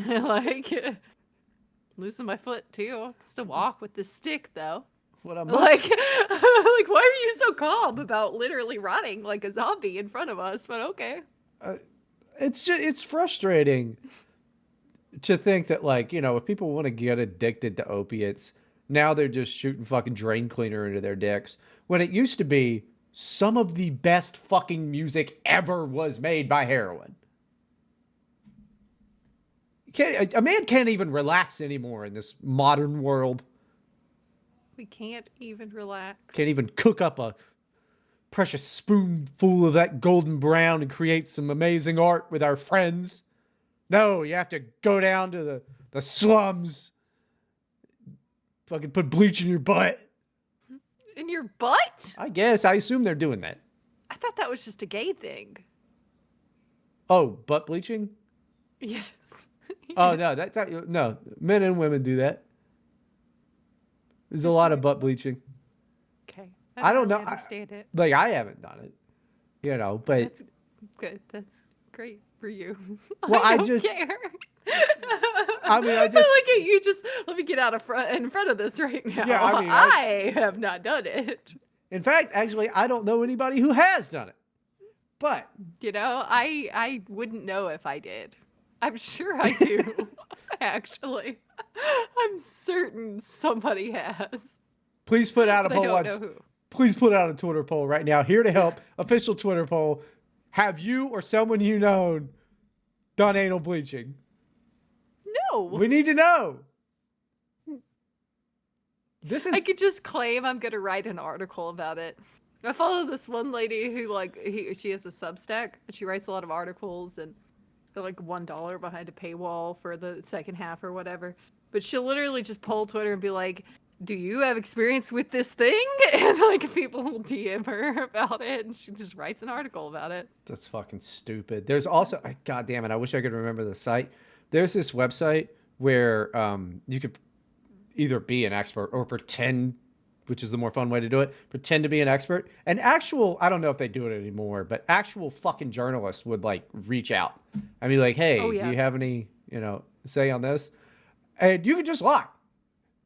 Like, losing my foot too. Still walk with this stick though. What I'm like, like, why are you so calm about literally rotting like a zombie in front of us? But okay. It's frustrating to think that like, if people want to get addicted to opiates, now they're just shooting fucking drain cleaner into their dicks. When it used to be some of the best fucking music ever was made by heroin. A man can't even relax anymore in this modern world. We can't even relax. Can't even cook up a precious spoonful of that golden brown and create some amazing art with our friends. No, you have to go down to the slums. Fucking put bleach in your butt. In your butt? I guess. I assume they're doing that. I thought that was just a gay thing. Oh, butt bleaching? Yes. Oh, no. No. Men and women do that. There's a lot of butt bleaching. Okay. I don't know. I understand it. Like, I haven't done it. But... That's good. That's great for you. Well, I don't care. I mean, I look at you. Just let me get out in front of this right now. Yeah, I mean, I have not done it. In fact, actually, I don't know anybody who has done it. But I wouldn't know if I did. I'm sure I do. Actually, I'm certain somebody has. Please put out a poll. I don't know who. Please put out a Twitter poll right now. Here to help. Official Twitter poll. Have you or someone you know done anal bleaching? No. We need to know. I could just claim I'm gonna write an article about it. I follow this one lady who she has a Substack and she writes a lot of articles and they're like $1 behind a paywall for the second half or whatever. But she'll literally just poll Twitter and be like, "Do you have experience with this thing?" And like people will DM her about it and she just writes an article about it. That's fucking stupid. There's also, God damn it, I wish I could remember the site. There's this website where you could either be an expert or pretend, which is the more fun way to do it, pretend to be an expert. And actual, I don't know if they do it anymore, but actual fucking journalists would like reach out. I mean, like, hey, do you have any, say on this? And you could just lie.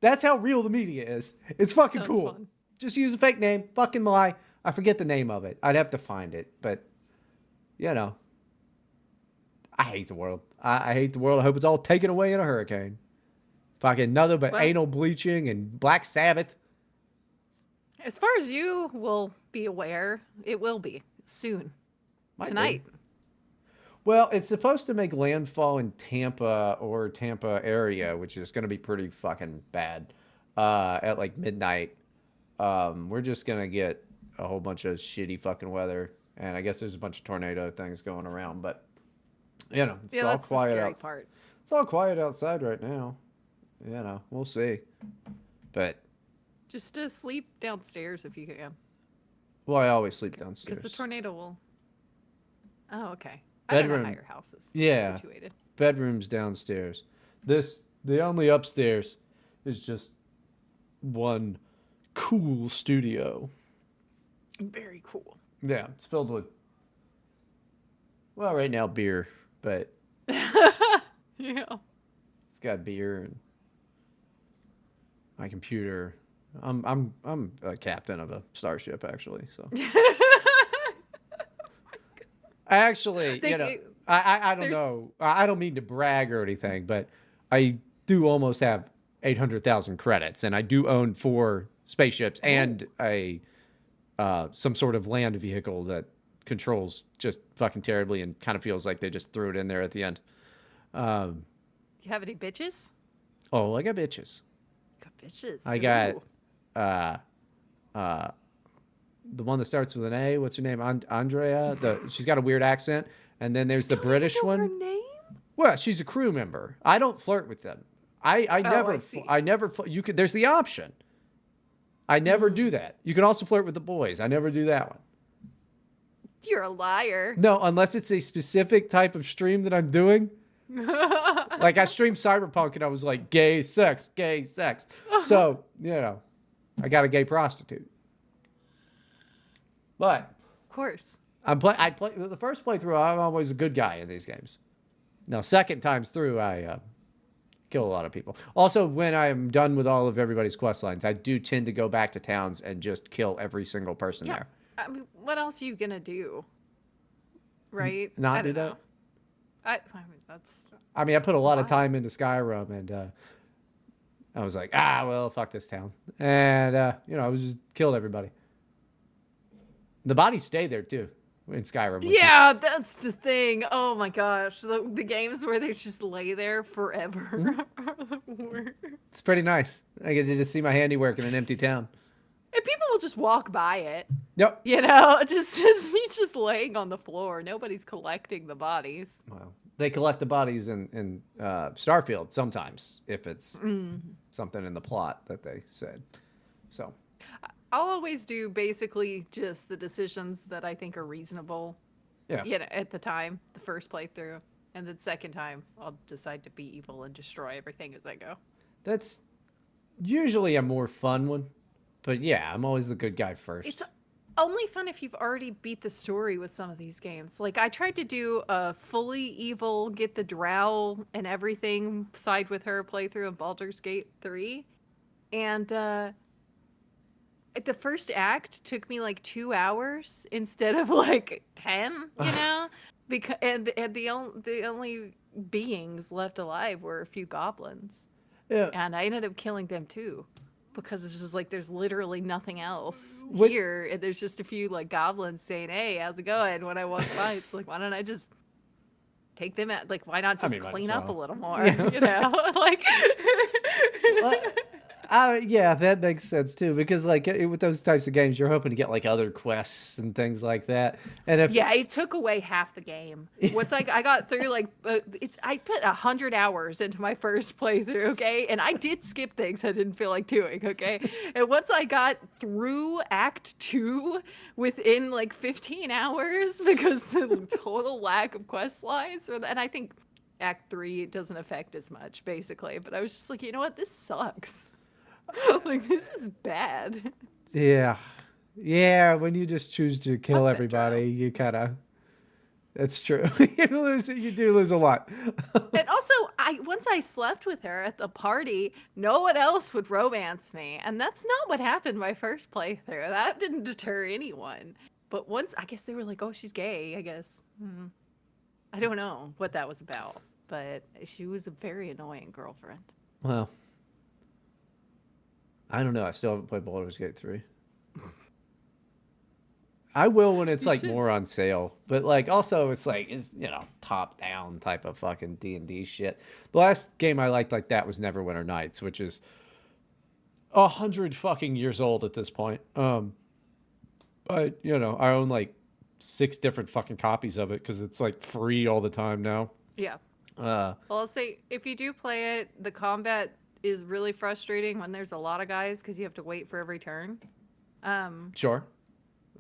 That's how real the media is. It's fucking cool. Fun. Just use a fake name, fucking lie. I forget the name of it. I'd have to find it, but I hate the world. I hate the world. I hope it's all taken away in a hurricane. Fucking nothing but anal bleaching and Black Sabbath. As far as you will be aware, it will be soon. Tonight. Be. Well, it's supposed to make landfall in Tampa or Tampa area, which is going to be pretty fucking bad at like midnight. We're just going to get a whole bunch of shitty fucking weather. And I guess there's a bunch of tornado things going around. But, it's all quiet outside. It's all quiet outside right now. We'll see. But just to sleep downstairs if you can. Well, I always sleep downstairs. Because the tornado will... Oh, okay. Bedroom. I don't know how your house is situated. Bedroom's downstairs. The only upstairs is just one cool studio. Very cool. Yeah, it's filled with, well, right now beer, but yeah, it's got beer and my computer. I'm a captain of a starship, actually. So actually, I don't know. I don't mean to brag or anything, but I do almost have 800,000 credits, and I do own 4 spaceships and a some sort of land vehicle that controls just fucking terribly and kind of feels like they just threw it in there at the end. You have any bitches? Oh, I got bitches. Bitches. I got the one that starts with an A. What's her name? Andrea. She's got a weird accent. And then there's the British one. Her name? Well, she's a crew member. I don't flirt with them. I never. You could. There's the option. I never do that. You can also flirt with the boys. I never do that one. You're a liar. No, unless it's a specific type of stream that I'm doing. Like I streamed Cyberpunk and I was like, gay sex. So, I got a gay prostitute. But of course. I play the first playthrough, I'm always a good guy in these games. Now, second times through, I kill a lot of people. Also, when I'm done with all of everybody's quest lines, I do tend to go back to towns and just kill every single person there. I mean, what else are you gonna do? Right? Not do that? I mean, I put a lot of time into Skyrim, and I was like, well, fuck this town. And, I was just killed everybody. The bodies stay there, too, in Skyrim. Yeah, that's the thing. Oh, my gosh. The games where they just lay there forever are the worst. It's pretty nice. I get to just see my handiwork in an empty town. And people will just walk by it. Yep. Just he's just laying on the floor. Nobody's collecting the bodies. Well, they collect the bodies in Starfield sometimes if it's something in the plot that they said. So I'll always do basically just the decisions that I think are reasonable. Yeah. At the time, the first playthrough, and then second time, I'll decide to be evil and destroy everything as I go. That's usually a more fun one. But yeah, I'm always the good guy first. It's only fun if you've already beat the story with some of these games. Like, I tried to do a fully evil, get the drow and everything, side with her playthrough of Baldur's Gate 3. And the first act took me like 2 hours instead of like 10, you know? Because the only beings left alive were a few goblins. Yeah. And I ended up killing them too. Because it's just like there's literally nothing else What? here, and there's just a few like goblins saying, "Hey, how's it going?" When I walk by, it's like, why don't I just take them out? Like, why not just clean up a little more? Yeah. You know, like. Yeah, that makes sense too, because like with those types of games, you're hoping to get like other quests and things like that. And if Yeah, it took away half the game. Once I got through like I put 100 hours into my first playthrough, okay, and I did skip things I didn't feel like doing, okay. And once I got through Act 2 within like 15 hours because the total lack of quest lines, and I think Act 3 doesn't affect as much basically, but I was just like, you know what, this sucks. Like, this is bad. yeah, when you just choose to kill everybody, you kind of. That's true. You do lose a lot. And also, once I slept with her at the party, no one else would romance me, and that's not what happened my first playthrough. That didn't deter anyone. But once, I guess they were like, "Oh, she's gay." I guess I don't know what that was about, but she was a very annoying girlfriend. Well, I don't know. I still haven't played Baldur's Gate 3. I will when it's like more on sale, but like also it's like it's top down type of fucking D&D shit. The last game I liked like that was Neverwinter Nights, which is 100 fucking years old at this point. But I own like 6 different fucking copies of it because it's like free all the time now. Yeah. Well, I'll say if you do play it, the combat is really frustrating when there's a lot of guys because you have to wait for every turn. Sure.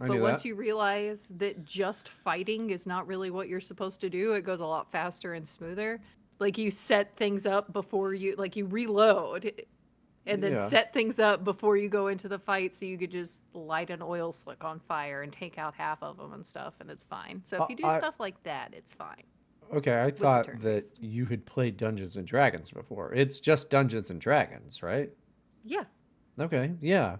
But once you realize that just fighting is not really what you're supposed to do, it goes a lot faster and smoother. Like, you set things up before you reload and then set things up before you go into the fight, so you could just light an oil slick on fire and take out half of them and stuff, and it's fine. So if you do stuff like that, it's fine. Okay, I thought that you had played Dungeons and Dragons before. It's just Dungeons and Dragons, right? Yeah. Okay, yeah.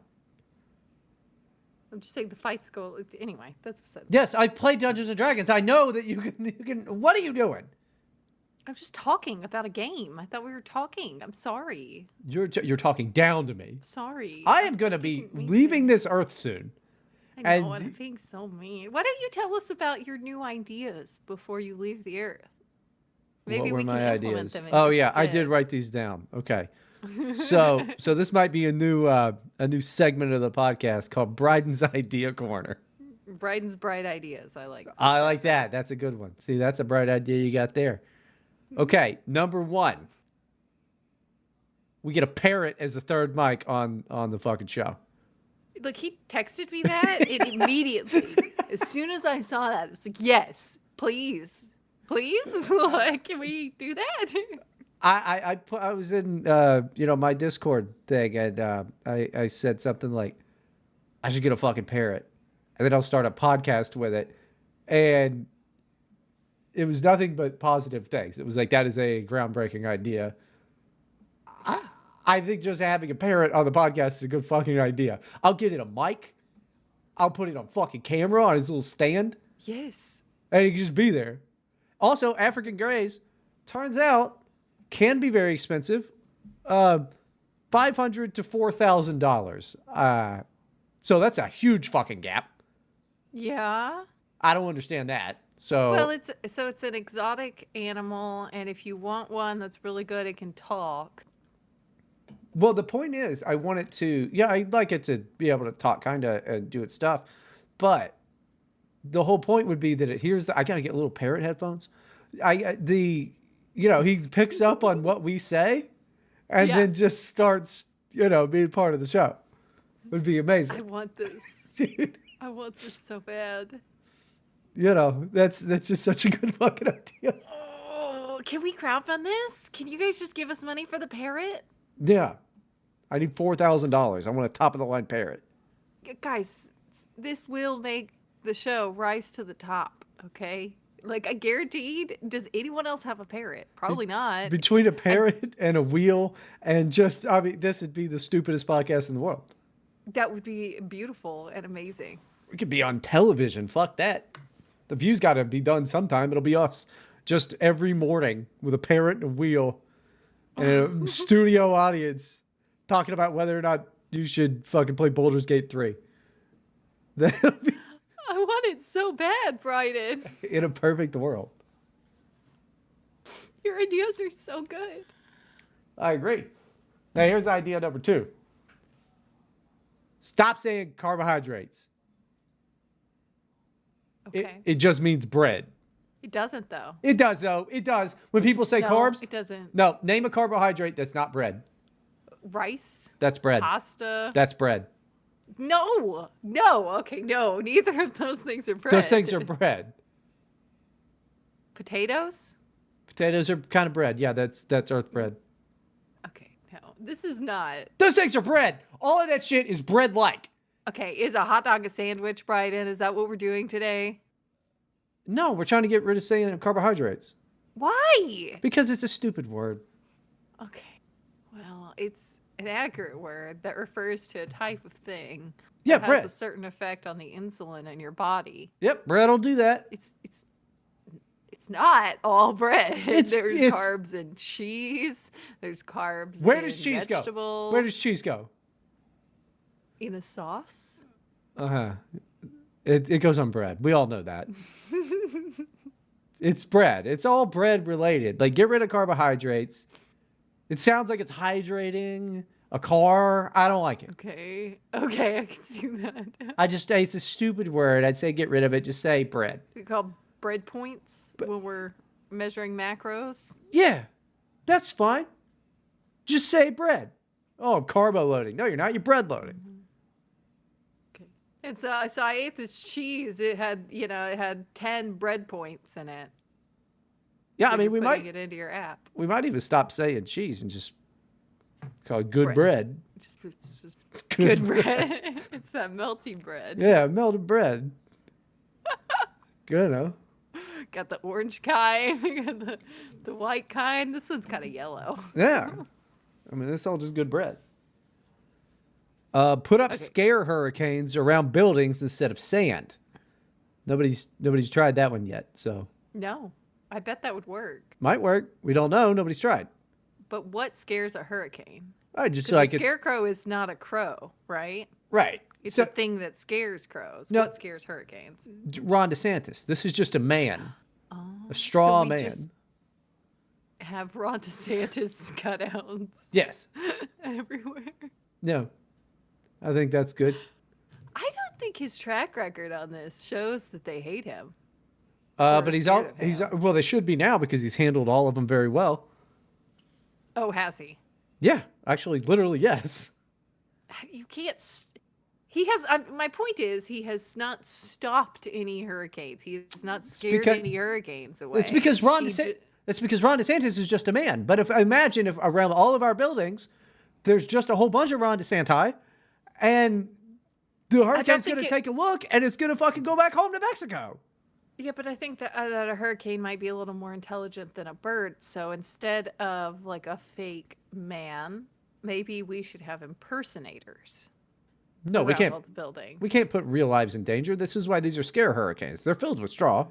I'm just saying the fights go anyway. That's beside. Yes, I've played Dungeons and Dragons. I know that you can. What are you doing? I'm just talking about a game. I thought we were talking. I'm sorry. You're talking down to me. Sorry. I am going to be leaving this earth soon. I know, and I'm being so mean. Why don't you tell us about your new ideas before you leave the earth? Maybe we can implement them. Oh yeah, I did write these down. Okay. So this might be a new segment of the podcast called Bryden's Idea Corner. Bryden's bright ideas. I like that. I like that. That's a good one. See, that's a bright idea you got there. Okay, number 1. We get a parrot as the third mic on the fucking show. Look, he texted me that immediately. As soon as I saw that, it's like, yes, please. Like, can we do that? I was in my Discord thing, and I said something like, I should get a fucking parrot, and then I'll start a podcast with it, and it was nothing but positive things. It was like, that is a groundbreaking idea. I think just having a parrot on the podcast is a good fucking idea. I'll get it a mic. I'll put it on fucking camera on his little stand. Yes. And he can just be there. Also, African greys, turns out, can be very expensive. $500 to $4,000. So that's a huge fucking gap. Yeah. I don't understand that. So well, it's an exotic animal, and if you want one that's really good, it can talk. Well, the point is, I want it to. Yeah, I'd like it to be able to talk, kind of, and do its stuff. But the whole point would be that I gotta get little parrot headphones. He picks up on what we say, and then just starts, being part of the show. It would be amazing. I want this. Dude. I want this so bad. That's just such a good fucking idea. Oh, can we crowdfund this? Can you guys just give us money for the parrot? Yeah. I need $4,000. I want a top of the line parrot. Guys, this will make the show rise to the top, okay? Like, I guaranteed. Does anyone else have a parrot? Probably not. Between a parrot and a wheel and just, I mean, this would be the stupidest podcast in the world. That would be beautiful and amazing. We could be on television. Fuck that. The view's got to be done sometime. It'll be us just every morning with a parrot and a wheel and a studio audience talking about whether or not you should fucking play Baldur's Gate 3. That'll be I want it so bad, Bryden. in a perfect world. Your ideas are so good. I agree. Now, here's idea number 2. Stop saying carbohydrates. Okay. It just means bread. It doesn't, though. It does, though. It does. When people say No, carbs. it doesn't. No, name a carbohydrate that's not bread. Rice? That's bread. Pasta? That's bread. No. Okay, no. Neither of those things are bread. Those things are bread. Potatoes? Potatoes are kind of bread. Yeah, that's earth bread. Okay, no. This is not. Those things are bread. All of that shit is bread-like. Okay, is a hot dog a sandwich, Bryden? Is that what we're doing today? No, we're trying to get rid of saying carbohydrates. Why? Because it's a stupid word. Okay. Well, it's an accurate word that refers to a type of thing. Yeah, that bread. has a certain effect on the insulin in your body. Yep, bread will do that. It's not all bread. It's carbs in cheese. There's carbs Where in does cheese vegetables. go? Where does cheese go? In a sauce? Uh-huh. It goes on bread. We all know that. It's bread. It's all bread related. Like, get rid of carbohydrates. It sounds like it's hydrating a car. I don't like it. Okay, I can see that. It's a stupid word. I'd say get rid of it. Just say bread. We call bread points when we're measuring macros. Yeah, that's fine. Just say bread. Oh, I'm carbo loading. No, you're not. You're bread loading. Okay. And so I ate this cheese. It had 10 bread points in it. Yeah, I mean, we might get into your app. We might even stop saying cheese and just call it good bread. It's just good bread. It's that melty bread. Yeah, melted bread. Good, huh? Got the orange kind, got the white kind. This one's kind of yellow. Yeah. I mean, it's all just good bread. Put up scare hurricanes around buildings instead of sand. Nobody's tried that one yet, so. No, I bet that would work. Might work. We don't know. Nobody's tried. But what scares a hurricane? I just like a scarecrow is not a crow, right? Right. It's a thing that scares crows. No, what scares hurricanes? Ron DeSantis. This is just a man. Oh, a straw man. Just have Ron DeSantis cutouts. Yes. Everywhere. No. I think that's good. I don't think his track record on this shows that they hate him. But he's well, they should be now because he's handled all of them very well. Oh, has he? Yeah, actually, literally, yes. You can't. He has. My point is, he has not stopped any hurricanes. He has not scared any hurricanes away. It's because Ron DeSantis is just a man. But imagine if around all of our buildings, there's just a whole bunch of Ron DeSantis, and the hurricane's going to take a look, and it's going to fucking go back home to Mexico. Yeah, but I think that a hurricane might be a little more intelligent than a bird. So instead of like a fake man, maybe we should have impersonators. No, we can't. All the building. We can't put real lives in danger. This is why these are scare hurricanes. They're filled with straw.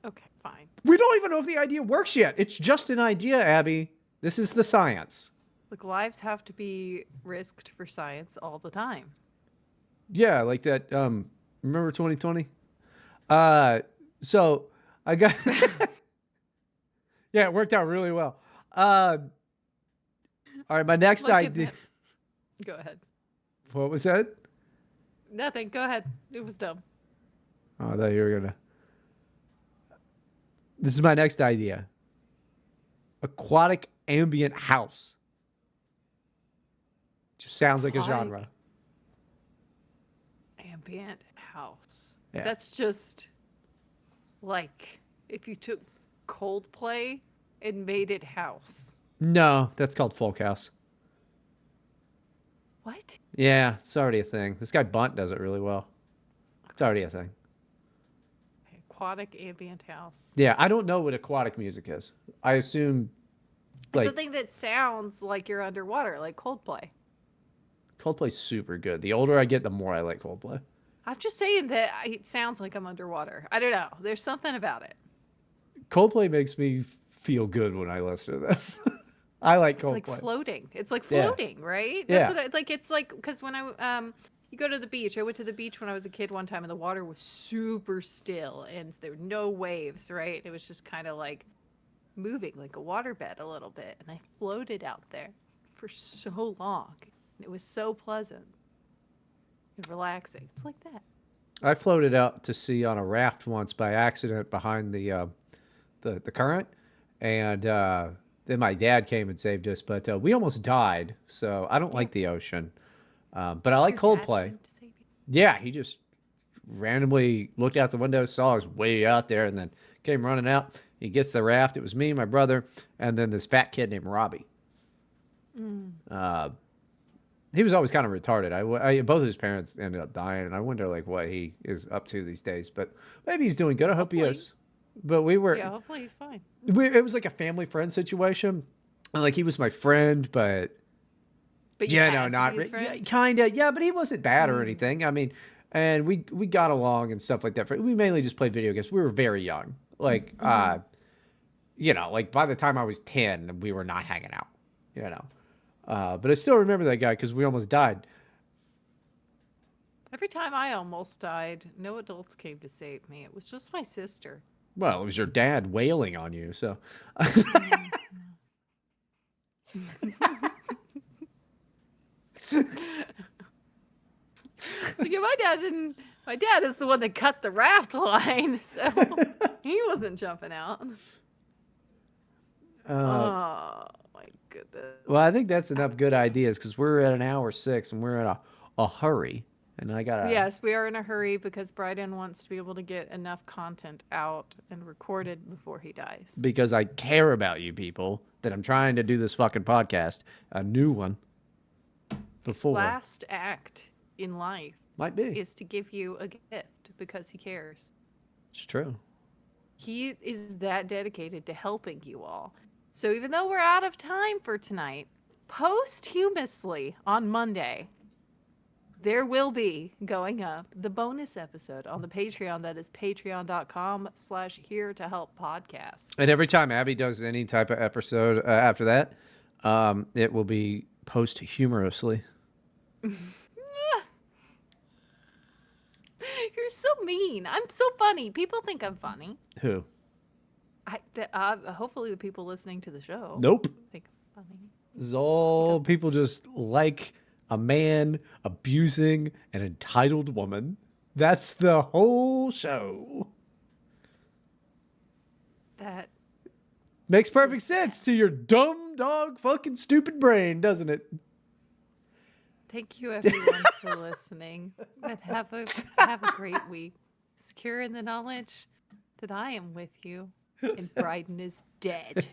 Okay, fine. We don't even know if the idea works yet. It's just an idea, Abby. This is the science. Look, lives have to be risked for science all the time. Yeah, like that. Remember 2020? So I got. Yeah, it worked out really well. All right, my next idea. Go ahead. What was that? Nothing. Go ahead. It was dumb. Oh, I thought you were gonna. This is my next idea. Aquatic ambient house. Just sounds like a genre. Ambient house. Yeah. That's just like if you took Coldplay and made it house. No, that's called folk house. What? Yeah, it's already a thing. This guy Bunt does it really well. It's already a thing. Aquatic ambient house. Yeah, I don't know what aquatic music is. I assume It's like something that sounds like you're underwater, like Coldplay. Coldplay's super good. The older I get, the more I like Coldplay. I'm just saying that it sounds like I'm underwater. I don't know. There's something about it. Coldplay makes me feel good when I listen to them. I like It's like Coldplay. floating. It's like Yeah. floating, right? That's Yeah. what I like. It's like because when you go to the beach. I went to the beach when I was a kid one time, and the water was super still, and there were no waves. Right? It was just kind of like moving, like a waterbed a little bit, and I floated out there for so long. And it was so pleasant and relaxing. It's like that. I floated out to sea on a raft once by accident behind the current, and then my dad came and saved us. But we almost died, so I don't Yeah. like the ocean. But I like Your dad Coldplay. came to save you. Yeah, he just randomly looked out the window, saw us way out there, and then came running out. He gets the raft. It was me, my brother, and then this fat kid named Robbie. He was always kind of retarded. Both of his parents ended up dying, and I wonder like what he is up to these days. But maybe he's doing good. I hope he is. But Yeah, hopefully he's fine. It was like a family friend situation. Like he was my friend, but yeah, no, not kind of. Yeah, but he wasn't bad or anything. I mean, and we got along and stuff like that. We mainly just played video games. We were very young. Like like by the time I was 10, we were not hanging out. But I still remember that guy because we almost died. Every time I almost died, no adults came to save me. It was just my sister. Well, it was your dad wailing on you, so. So yeah, my dad didn't. My dad is the one that cut the raft line, so he wasn't jumping out. Oh my goodness. Well, I think that's enough good ideas because we're at an hour 6 and we're in a hurry, and I gotta. Yes, we are in a hurry because Bryden wants to be able to get enough content out and recorded before he dies. Because I care about you people that I'm trying to do this fucking podcast, a new one. Before his last act in life might be is to give you a gift because he cares. It's true. He is that dedicated to helping you all. So even though we're out of time for tonight, posthumously on Monday, there will be going up the bonus episode on the Patreon. That is patreon.com/here to help podcast. And every time Abby does any type of episode after that, it will be posthumorously. You're so mean. I'm so funny. People think I'm funny. Who? Hopefully the people listening to the show. Nope. Think I'm funny. This is all people just like a man abusing an entitled woman. That's the whole show. That makes perfect sense to your dumb dog fucking stupid brain, doesn't it? Thank you everyone for listening. And have a great week. Secure in the knowledge that I am with you and Bryden is dead.